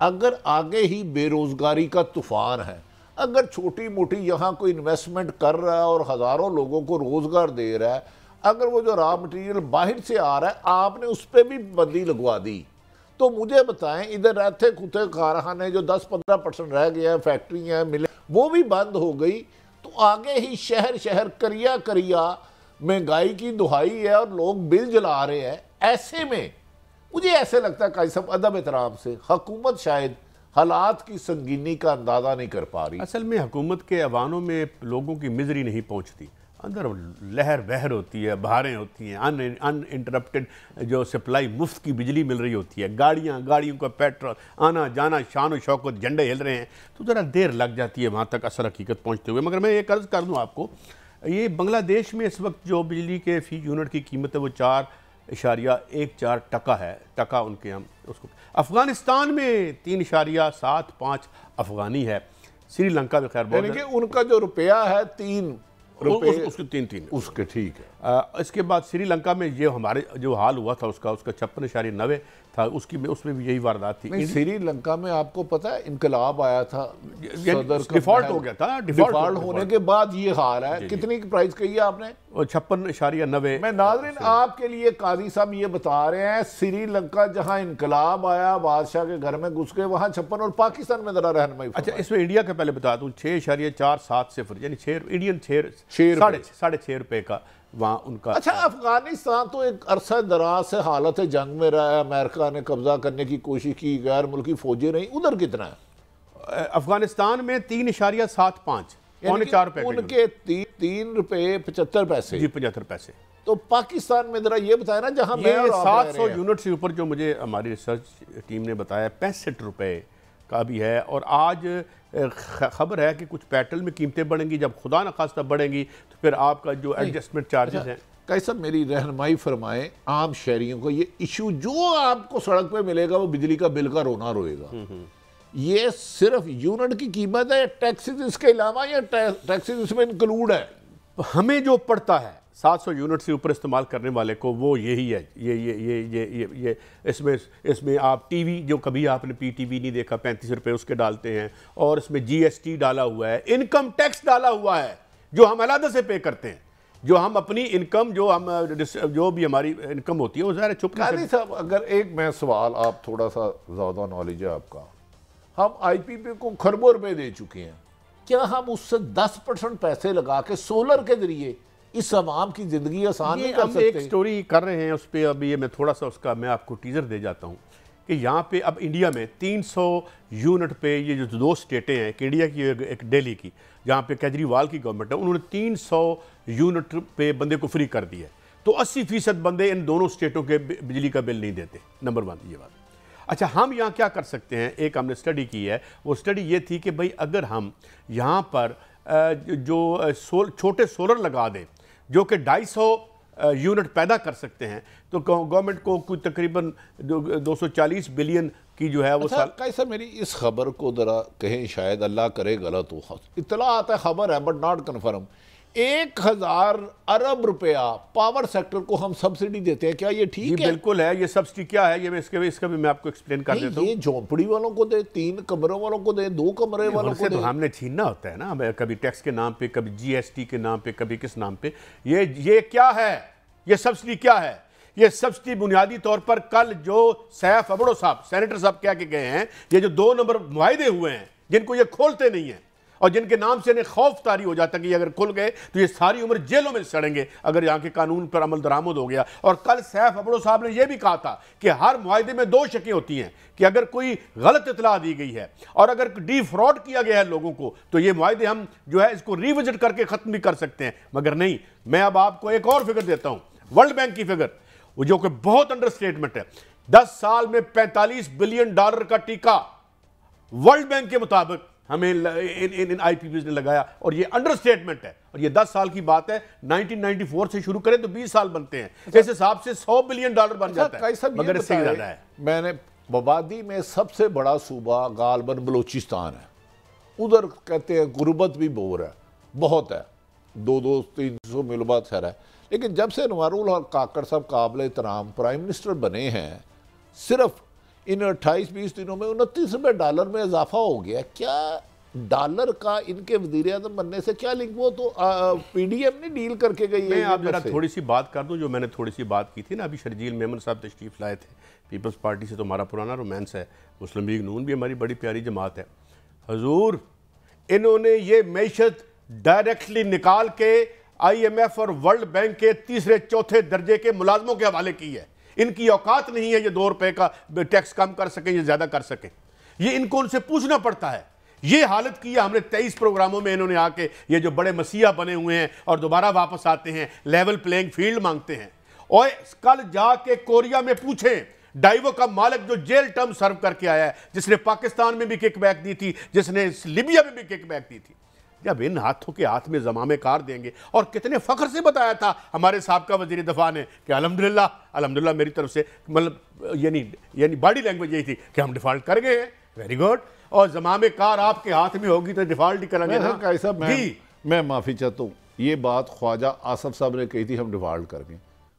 اگر آگے ہی بے روزگاری کا طوفان ہے، اگر چھوٹی موٹی یہاں کوئی انویسٹمنٹ کر رہا ہے اور ہزاروں لوگوں کو روزگار دے رہا ہے، اگر وہ جو را مٹیریل باہر سے آ رہا ہے آپ نے اس پہ بھی بندی لگوا دی، تو مجھے بتائیں ادھر رہتے کتے کارخانے جو 10-15% رہ گئے ہیں، فیکٹری ہیں، ملیں، وہ بھی بند ہو گئی، تو آگے ہی شہر کریا مہنگائی کی دہائی ہے اور لوگ بل جلا رہے ہیں. ایسے میں مجھے ایسے لگتا ہے قاضی صاحب ادب احترام سے حکومت شاید حالات کی سنگینی کا اندازہ نہیں کر پا رہی. اصل میں حکومت کے ایوانوں میں لوگوں کی مزری نہیں پہنچتی، اندر لہر بہر ہوتی ہے، بہاریں ہوتی ہیں، ان انٹرپٹڈ جو سپلائی، مفت کی بجلی مل رہی ہوتی ہے، گاڑیوں کا پیٹرول آنا جانا، شان و شوکت، جھنڈے ہل رہے ہیں، تو ذرا دیر لگ جاتی ہے وہاں تک اصل حقیقت پہنچتے ہوئے. مگر میں ایک عرض کر دوں آپ کو، یہ بنگلہ دیش میں اس وقت جو بجلی کے فی یونٹ کی قیمت ہے وہ 4.14 ٹکا ہے، ٹکا ان کے ہم اس کو. افغانستان میں 3.75 افغانی ہے. سری لنکا میں خیر بہت یعنی کہ ان کا جو روپیہ ہے 3 روپے اس کے 3 اس کے ٹھیک ہے. اس کے بعد سری لنکا میں یہ ہمارے جو حال ہوا تھا اس کا 56.90 تھا، اس میں بھی یہی واردات تھی. سری لنکا میں آپ کو پتا ہے انقلاب آیا تھا، ڈیفالٹ ہو گیا تھا، ڈیفالٹ ہونے کے بعد یہ حال ہے. کتنی کی پرائز کہی ہے آپ نے؟ 56.90. میں ناظرین آپ کے لیے قاضی صاحب یہ بتا رہے ہیں سری لنکا جہاں انقلاب آیا بادشاہ کے گھر میں گھس کے وہاں 56، اور پاکستان میں ذرا رہنمائی. اچھا اس میں انڈیا کا پہلے بتا دوں 6.470 یعنی انڈین 6.5 روپے کا وہاں ان کا. اچھا افغانستان تو ایک عرصہ دراز سے حالت جنگ میں رہا ہے، امریکہ نے قبضہ کرنے کی کوشش کی، غیر ملکی فوجیں رہیں، ادھر کتنا ہے؟ افغانستان میں 3.75 4 روپے ان کے 3 روپے 75 پیسے. جی 75 پیسے. تو پاکستان میں ذرا یہ بتایا نا جہاں میں یہ 700 یونٹ سے اوپر جو مجھے ہماری ریسرچ ٹیم نے بتایا 65 روپے کا بھی ہے. اور آج خبر ہے کہ کچھ پیٹرول میں قیمتیں بڑھیں گی، جب خدا نخواستہ بڑھیں گی تو پھر آپ کا جو ایڈجسٹمنٹ چارجز ہیں. کیسا میری رہنمائی فرمائیں عام شہریوں کو، یہ ایشو جو آپ کو سڑک پہ ملے گا وہ بجلی کا بل کا رونا روئے گا. یہ صرف یونٹ کی قیمت ہے، ٹیکسز اس کے علاوہ یا ٹیکسز اس میں انکلوڈ ہے؟ ہمیں جو پڑتا ہے 700 یونٹ سے اوپر استعمال کرنے والے کو وہ یہی ہے. یہ اس میں آپ ٹی وی جو کبھی آپ نے پی ٹی وی نہیں دیکھا 35 روپے اس کے ڈالتے ہیں، اور اس میں جی ایس ٹی ڈالا ہوا ہے، انکم ٹیکس ڈالا ہوا ہے جو ہم علیحدہ سے پے کرتے ہیں، جو ہم اپنی انکم جو بھی ہماری انکم ہوتی ہے وہ ظاہر چھپ کے. قاضی صاحب اگر ایک میں سوال، آپ تھوڑا سا زیادہ نالج ہے آپ کا، ہم آئی پی پی کو کھربوں روپے دے چکے ہیں، کیا ہم اس سے 10% پیسے لگا کے سولر کے ذریعے اس عوام کی زندگی آسان نہیں کر سکتے؟ ایک سٹوری کر رہے ہیں اس پہ، ابھی میں تھوڑا سا اس کا میں آپ کو ٹیزر دے جاتا ہوں کہ یہاں پہ اب انڈیا میں 300 یونٹ پہ یہ جو 2 سٹیٹیں ہیں، ایک انڈیا کی ایک دہلی کی، جہاں پہ کیجریوال کی گورنمنٹ ہے، انہوں نے 300 یونٹ پہ بندے کو فری کر دیا ہے. تو 80% بندے ان دونوں سٹیٹوں کے بجلی کا بل نہیں دیتے. نمبر 1 یہ بات. اچھا ہم یہاں کیا کر سکتے ہیں؟ ایک ہم نے سٹڈی کی ہے، وہ سٹڈی یہ تھی کہ بھئی اگر ہم یہاں پر جو چھوٹے سولر لگا دیں جو کہ 250 یونٹ پیدا کر سکتے ہیں، تو گورنمنٹ کو کوئی تقریباً 240 بلین کی جو ہے وہ سال. کیسا میری اس خبر کو ذرا کہیں، شاید اللہ کرے غلط ہو، اطلاع آتا ہے خبر ہے بٹ ناٹ کنفرم، 1000 ارب روپیہ پاور سیکٹر کو ہم سبسڈی دیتے ہیں، کیا یہ ٹھیک ہے؟ جی بالکل ہے. یہ سبسڈی کیا ہے یہ اس کا بھی میں آپ کو ایکسپلین کر دیتا ہوں. یہ جھونپڑی والوں کو دے، 3 کمروں والوں کو دے، 2 کمرے والوں کو دے. تو ہم نے چھیننا ہوتا ہے نا، کبھی ٹیکس کے نام پہ، کبھی جی ایس ٹی کے نام پہ، کبھی کس نام پہ. یہ کیا ہے؟ یہ سبسڈی کیا ہے؟ یہ سبسڈی بنیادی طور پر کل جو سیف ابڑو صاحب سینیٹر صاحب کہہ کے گئے ہیں، یہ جو 2 نمبر معاہدے ہوئے ہیں جن کو یہ کھولتے نہیں ہیں اور جن کے نام سے انہیں خوف طاری ہو جاتا ہے کہ یہ اگر کھل گئے تو یہ ساری عمر جیلوں میں سڑیں گے اگر یہاں کے قانون پر عمل درآمد ہو گیا. اور کل سیف ابڑو صاحب نے یہ بھی کہا تھا کہ ہر معاہدے میں 2 شکیں ہوتی ہیں کہ اگر کوئی غلط اطلاع دی گئی ہے اور اگر ڈی فراڈ کیا گیا ہے لوگوں کو تو یہ معاہدے ہم جو ہے اس کو ریوزٹ کر کے ختم بھی کر سکتے ہیں. مگر نہیں، میں اب آپ کو ایک اور فگر دیتا ہوں، ورلڈ بینک کی فگر، وہ جو کہ بہت انڈر سٹیٹمنٹ ہے. 10 سال میں $45 بلین کا ٹیکہ ورلڈ بینک کے مطابق ہمیں ان آئی پی پیز نے لگایا، اور یہ انڈر سٹیٹمنٹ ہے. اور یہ 10 سال کی بات ہے، 1994 سے شروع کریں تو 20 سال بنتے ہیں، اس حساب سے $100 بلین بن جاتا ہے، مگر اس سے زیادہ ہے. میں نے مبادی میں سب سے بڑا صوبہ غالباً بلوچستان ہے، ادھر کہتے ہیں غربت بھی بہت ہے، 200-300 میل بعد خیر ہے. لیکن جب سے انوار الحق کاکڑ صاحب قابل احترام پرائم منسٹر بنے ہیں، صرف ان 28-20 دنوں میں $29 میں اضافہ ہو گیا. کیا ڈالر کا ان کے وزیر اعظم بننے سے کیا لنک؟ وہ تو پی ڈی ایم نے ڈیل کر کے گئی ہے. میں آپ ذرا تھوڑی سی بات کر دوں، جو میں نے تھوڑی سی بات کی تھی نا، ابھی شرجیل میمن صاحب تشریف لائے تھے. پیپلز پارٹی سے تو ہمارا پرانا رومانس ہے، مسلم لیگ نون بھی ہماری بڑی پیاری جماعت ہے. حضور انہوں نے یہ معیشت ڈائریکٹلی نکال کے آئی ایم ایف اور ورلڈ بینک کے 3-4 درجے کے ملازموں کے حوالے کی ہے. ان کی اوقات نہیں ہے یہ $2 کا ٹیکس کم کر سکیں یا زیادہ کر سکیں، یہ ان کو ان سے پوچھنا پڑتا ہے. یہ حالت کی ہے ہم نے 23 پروگراموں میں. انہوں نے آ کے یہ جو بڑے مسیح بنے ہوئے ہیں اور دوبارہ واپس آتے ہیں، لیول پلینگ فیلڈ مانگتے ہیں. اور کل جا کے کوریا میں پوچھیں، ڈائیو کا مالک جو جیل ٹرم سرو کر کے آیا ہے، جس نے پاکستان میں بھی کک بیک دی تھی، جس نے لیبیا میں بھی کک بیک دی تھی، جب ان ہاتھوں کے ہاتھ میں زمامے کار دیں گے. اور کتنے فخر سے بتایا تھا ہمارے سابقہ وزیر دفاع نے کہ الحمدللہ میری طرف سے، مطلب یعنی باڈی لینگویج یہی تھی کہ ہم ڈیفالٹ کر گئے ہیں، ویری گڈ. اور زمامے کار آپ کے ہاتھ میں ہوگی تو ڈیفالٹ ہی کریں گے نا. میں معافی چاہتا ہوں، یہ بات خواجہ آصف صاحب نے کہی تھی ہم ڈیفالٹ کر گئے.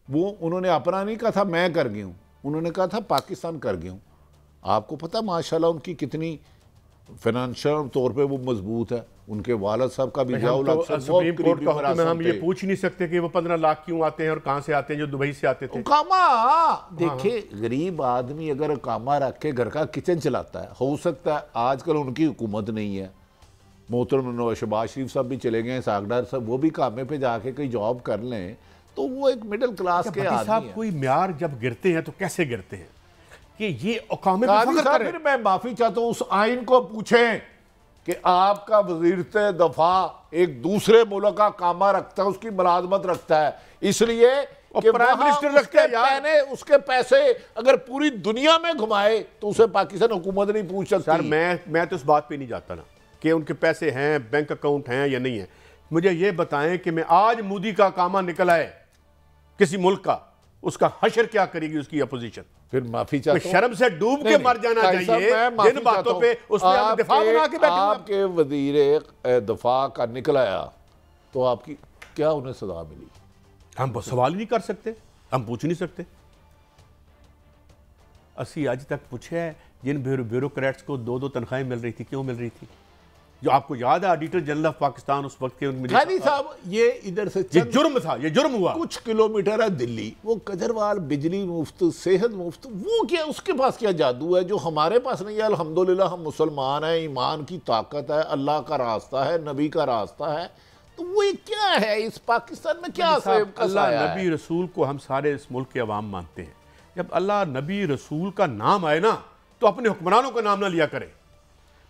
وہ انہوں نے اپنا نہیں کہا تھا میں کر گئی ہوں, انہوں نے کہا تھا پاکستان کر گئی ہوں. آپ کو پتہ ماشاءاللہ ان کی کتنی فائنینشل طور پہ وہ مضبوط ہے. ان کے والد صاحب کا بھی سپریم کورٹ کا حکم ہے, ہم یہ پوچھ نہیں سکتے کہ وہ 15 لاکھ کیوں آتے ہیں اور کہاں سے آتے ہیں جو دبئی سے آتے تھے. اقامہ دیکھیں, غریب آدمی اگر اقامہ رکھ کے گھر کا کچن چلاتا ہے, ہو سکتا ہے آج کل ان کی حکومت نہیں ہے, محترم شہباز شریف صاحب بھی چلے گئے, اسحاق ڈار صاحب وہ بھی کامے پہ جا کے کوئی جاب کر لیں, تو وہ ایک مڈل کلاس کے آدمی ہیں. کوئی معیار جب گرتے ہیں تو کیسے گرتے ہیں کہ یہ اقامے پہ فخر کریں؟ پھر میں معافی چاہتا ہوں, اس آئین کو پوچھیں کہ آپ کا وزیر دفاع ایک دوسرے ملک کا کامہ رکھتا ہے, اس کی ملازمت رکھتا ہے, اس لیے کہ پرائم منسٹر رکھتے ہیں اس کے پیسے اگر پوری دنیا میں گھمائے تو اسے پاکستان حکومت نہیں پوچھ سکتی. سر میں تو اس بات پہ نہیں جاتا نا کہ ان کے پیسے ہیں, بینک اکاؤنٹ ہیں یا نہیں ہیں. مجھے یہ بتائیں کہ میں آج مودی کا کامہ نکل آئے کسی ملک کا, اس کا حشر کیا کرے گی اس کی اپوزیشن؟ پھر معافی چاہتا ہوں, شرم سے ڈوب کے مر جانا چاہیے جن باتوں پہ اس پہ ہم دفاع بنا کے بیٹھے. آپ کے وزیر دفاع کا نکل آیا تو آپ کی کیا انہیں سزا ملی؟ ہم سوال نہیں کر سکتے, ہم پوچھ نہیں سکتے. اسی آج تک پوچھے ہے جن بیوروکریٹس کو 2 تنخواہیں مل رہی تھی, کیوں مل رہی تھی؟ جو آپ کو یاد ہے آڈیٹر جنرل آف پاکستان اس وقت کے غازی صاحب, یہ ادھر سے یہ جرم تھا, یہ جرم ہوا. کچھ کلومیٹر ہے دلی, وہ کجروال بجلی مفت, صحت مفت, وہ کیا اس کے پاس کیا جادو ہے جو ہمارے پاس نہیں ہے؟ الحمدللہ ہم مسلمان ہیں, ایمان کی طاقت ہے, اللہ کا راستہ ہے, نبی کا راستہ ہے, تو وہ کیا ہے اس پاکستان میں کیا اللہ نبی رسول کو ہم سارے اس ملک کے عوام مانتے ہیں. جب اللہ نبی رسول کا نام آئے نا تو اپنے حکمرانوں کا نام نہ لیا کرے.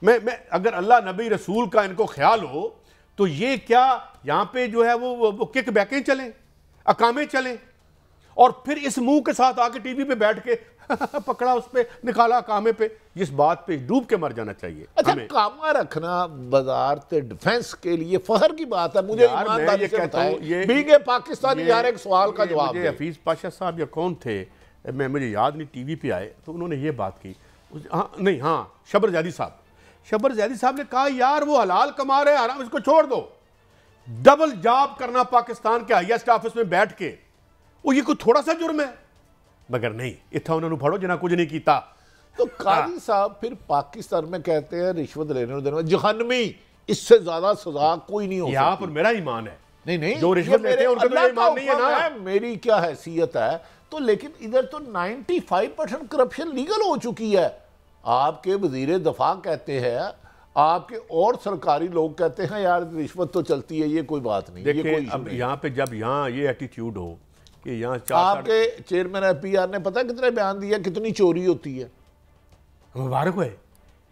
میں اگر اللہ نبی رسول کا ان کو خیال ہو تو یہ کیا یہاں پہ جو ہے وہ کک بیکیں چلیں, اقامے چلیں, اور پھر اس منہ کے ساتھ آ کے ٹی وی پہ بیٹھ کے پکڑا اس پہ نکالا اقامے پہ. جس بات پہ ڈوب کے مر جانا چاہیے. اچھا, اقامہ رکھنا وزارت ڈیفنس کے لیے فخر کی بات ہے. مجھے ایمانداری سے بتائیں, بینگ اے پاکستانی یار ایک سوال کا جواب دیں. حفیظ پاشا صاحب یا کون تھے, مجھے یاد نہیں, ٹی وی پہ آئے تو انہوں نے یہ بات کی, شبر زیدی صاحب نے کہا یار وہ حلال کما رہے, حرام اس کو چھوڑ دو. ڈبل جاب کرنا پاکستان کے ہائیسٹ آفس میں بیٹھ کے, وہ یہ کوئی تھوڑا سا جرم ہے؟ مگر نہیں, اتھا انہوں نے پڑھو جنہا کچھ نہیں کیتا. تو قاضی صاحب پھر پاکستان میں کہتے ہیں رشوت لینے اور دینے میں جہنمی, اس سے زیادہ سزا کوئی نہیں ہو سکتی. یہاں پر میرا ایمان ہے, نہیں جو رشوت لیتے ہیں ان کا تو ایمان نہیں ہے نا. میری کیا حیثیت ہے تو, لیکن ادھر تو 95% کرپشن لیگل ہو چکی ہے. آپ کے وزیر دفاع کہتے ہیں, آپ کے اور سرکاری لوگ کہتے ہیں یار رشوت تو چلتی ہے, یہ کوئی بات نہیں. دیکھیں اب یہاں پہ جب یہاں یہ ایٹیٹیوڈ ہو کہ یہاں آپ کے چیئرمین ایف پی آر نے پتہ کتنے بیان دیا کتنی چوری ہوتی ہے. مبارک ہوئے,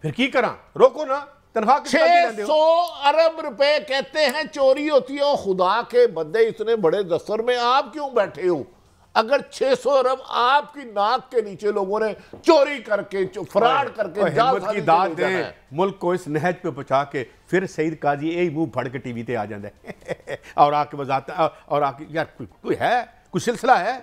پھر کی کراں, روکو نا. 600 ارب روپے کہتے ہیں چوری ہوتی ہے. اور خدا کے بندے اتنے بڑے دفتر میں آپ کیوں بیٹھے ہو؟ اگر 600 ارب آپ کی ناک کے نیچے لوگوں نے چوری کر کے فراڈ کر کے ہمت کی داد دیں ملک کو اس نہج پہ پہنچا کے, پھر سعید قاضی یہی منہ پھڑ کے ٹی وی تے آ جاندے اور آ کے وضاحت اور آ کے یار کوئی ہے, کوئی سلسلہ ہے.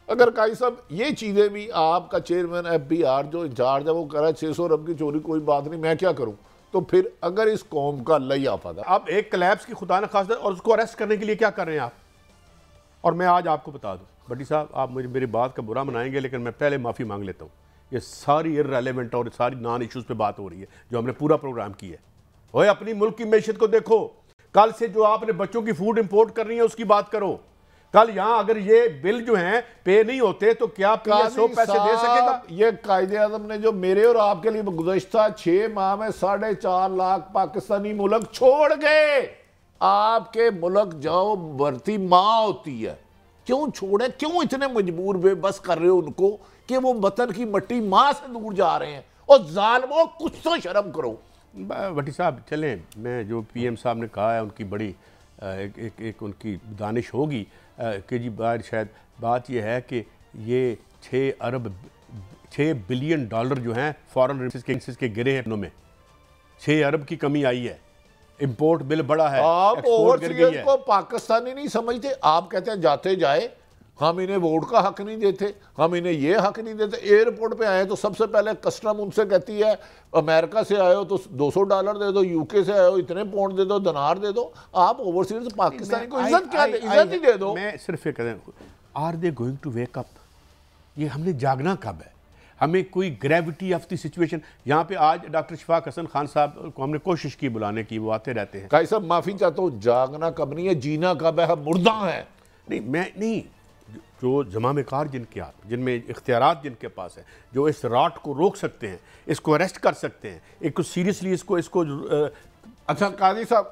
اگر قاضی صاحب یہ چیزیں بھی آپ کا چیئرمین ایف بی آر جو انچارج ہے وہ کہہ رہا ہے 600 ارب کی چوری کوئی بات نہیں, میں کیا کروں؟ تو پھر اگر اس قوم کا اللہ ہی آفت ہے. اب ایک کلیپس کی خدا نخواستہ, اور اس کو اریسٹ کرنے کے لیے کیا کر رہے ہیں آپ؟ اور میں آج آپ کو بتا دوں, بھٹی صاحب آپ مجھے میری بات کا برا منائیں گے لیکن میں پہلے معافی مانگ لیتا ہوں. یہ ساری ارریلیونٹ اور ساری نان ایشوز پہ بات ہو رہی ہے جو ہم نے پورا پروگرام کی ہے. اوے اپنی ملک کی معیشت کو دیکھو. کل سے جو آپ نے بچوں کی فوڈ امپورٹ کر رہی ہے اس کی بات کرو. کل یہاں اگر یہ بل جو ہیں پے نہیں ہوتے تو کیا پی ایس او پیسے دے سکے گا؟ یہ قائد اعظم نے جو میرے اور آپ کے لیے گزشتہ 6 ماہ میں 4.5 لاکھ پاکستانی ملک چھوڑ گئے. آپ کے ملک جاؤ بھرتی ماں ہوتی ہے, کیوں چھوڑے؟ کیوں اتنے مجبور بے بس کر رہے ہو ان کو کہ وہ وطن کی مٹی ماں سے دور جا رہے ہیں؟ اور ظالموں کچھ تو شرم کرو. بھٹی صاحب چلیں, میں جو پی ایم صاحب نے کہا ہے ان کی بڑی ایک ان کی دانش ہوگی کہ جی شاید بات یہ ہے کہ یہ 6 بلین ڈالر جو ہیں فارن ریمیٹنسز کے گرے ہیں انہوں میں 6 ارب کی کمی آئی ہے. امپورٹ بل بڑا ہے, آپ اوورسیئرز کو پاکستانی نہیں سمجھتے. آپ کہتے ہیں جاتے جائے ہم انہیں ووٹ کا حق نہیں دیتے, ہم انہیں یہ حق نہیں دیتے. ایئرپورٹ پہ آئے تو سب سے پہلے کسٹم ان سے کہتی ہے امریکہ سے آئے ہو تو $200 دے دو, یو کے سے آئے ہو اتنے پاؤنڈ دے دو, دینار دے دو. آپ اوورسیز پاکستانی کو عزت کیا دے, عزت ہی دے دو. میں صرف یہ کہتا ہوں, are they going to wake up? یہ ہم نے جاگنا کب ہے؟ ہمیں کوئی گریوٹی آف دی سچویشن, یہاں پہ آج ڈاکٹر شفاق حسن خان صاحب کو ہم نے کوشش کی بلانے کی, وہ آتے رہتے ہیں. قائد صاحب معافی چاہتا ہوں, جاگنا کب نہیں ہے, جینا کب ہے, ہم مردہ ہیں. نہیں میں نہیں, جو زمام کار جن کے ہاتھ, جن میں اختیارات جن کے پاس ہیں, جو اس راٹ کو روک سکتے ہیں, اس کو اریسٹ کر سکتے ہیں, ایک کو سیریسلی اس کو اچھا قاضی صاحب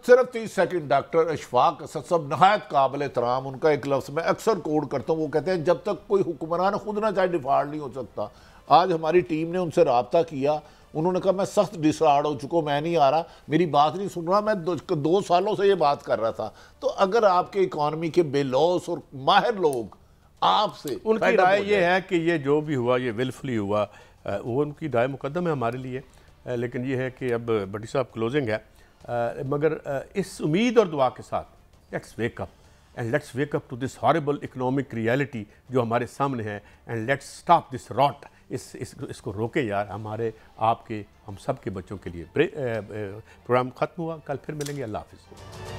صرف 30 سیکنڈ. ڈاکٹر اشفاق اسد صاحب نہایت قابل احترام, ان کا ایک لفظ میں اکثر کوڈ کرتا ہوں, وہ کہتے ہیں جب تک کوئی حکمران خود نہ چاہے ڈیفالٹ نہیں ہو سکتا. آج ہماری ٹیم نے ان سے رابطہ کیا, انہوں نے کہا میں سخت ڈسہارڈ ہو چکا ہوں, میں نہیں آ رہا, میری بات نہیں سن رہا, میں 2 سالوں سے یہ بات کر رہا تھا. تو اگر آپ کے اکانومی کے بے لوث اور ماہر لوگ آپ سے, ان کی رائے یہ ہے کہ یہ جو بھی ہوا یہ ولفلی ہوا, وہ ان کی رائے مقدم ہے ہمارے لیے. لیکن یہ ہے کہ اب بٹی صاحب کلوزنگ ہے, مگر اس امید اور دعا کے ساتھ let's wake up and let's wake up to this horrible economic reality جو ہمارے سامنے ہے, and let's stop this rot. اس کو روکے یار, ہمارے آپ کے ہم سب کے بچوں کے لیے. پروگرام ختم ہوا, کل پھر ملیں گے. اللہ حافظ.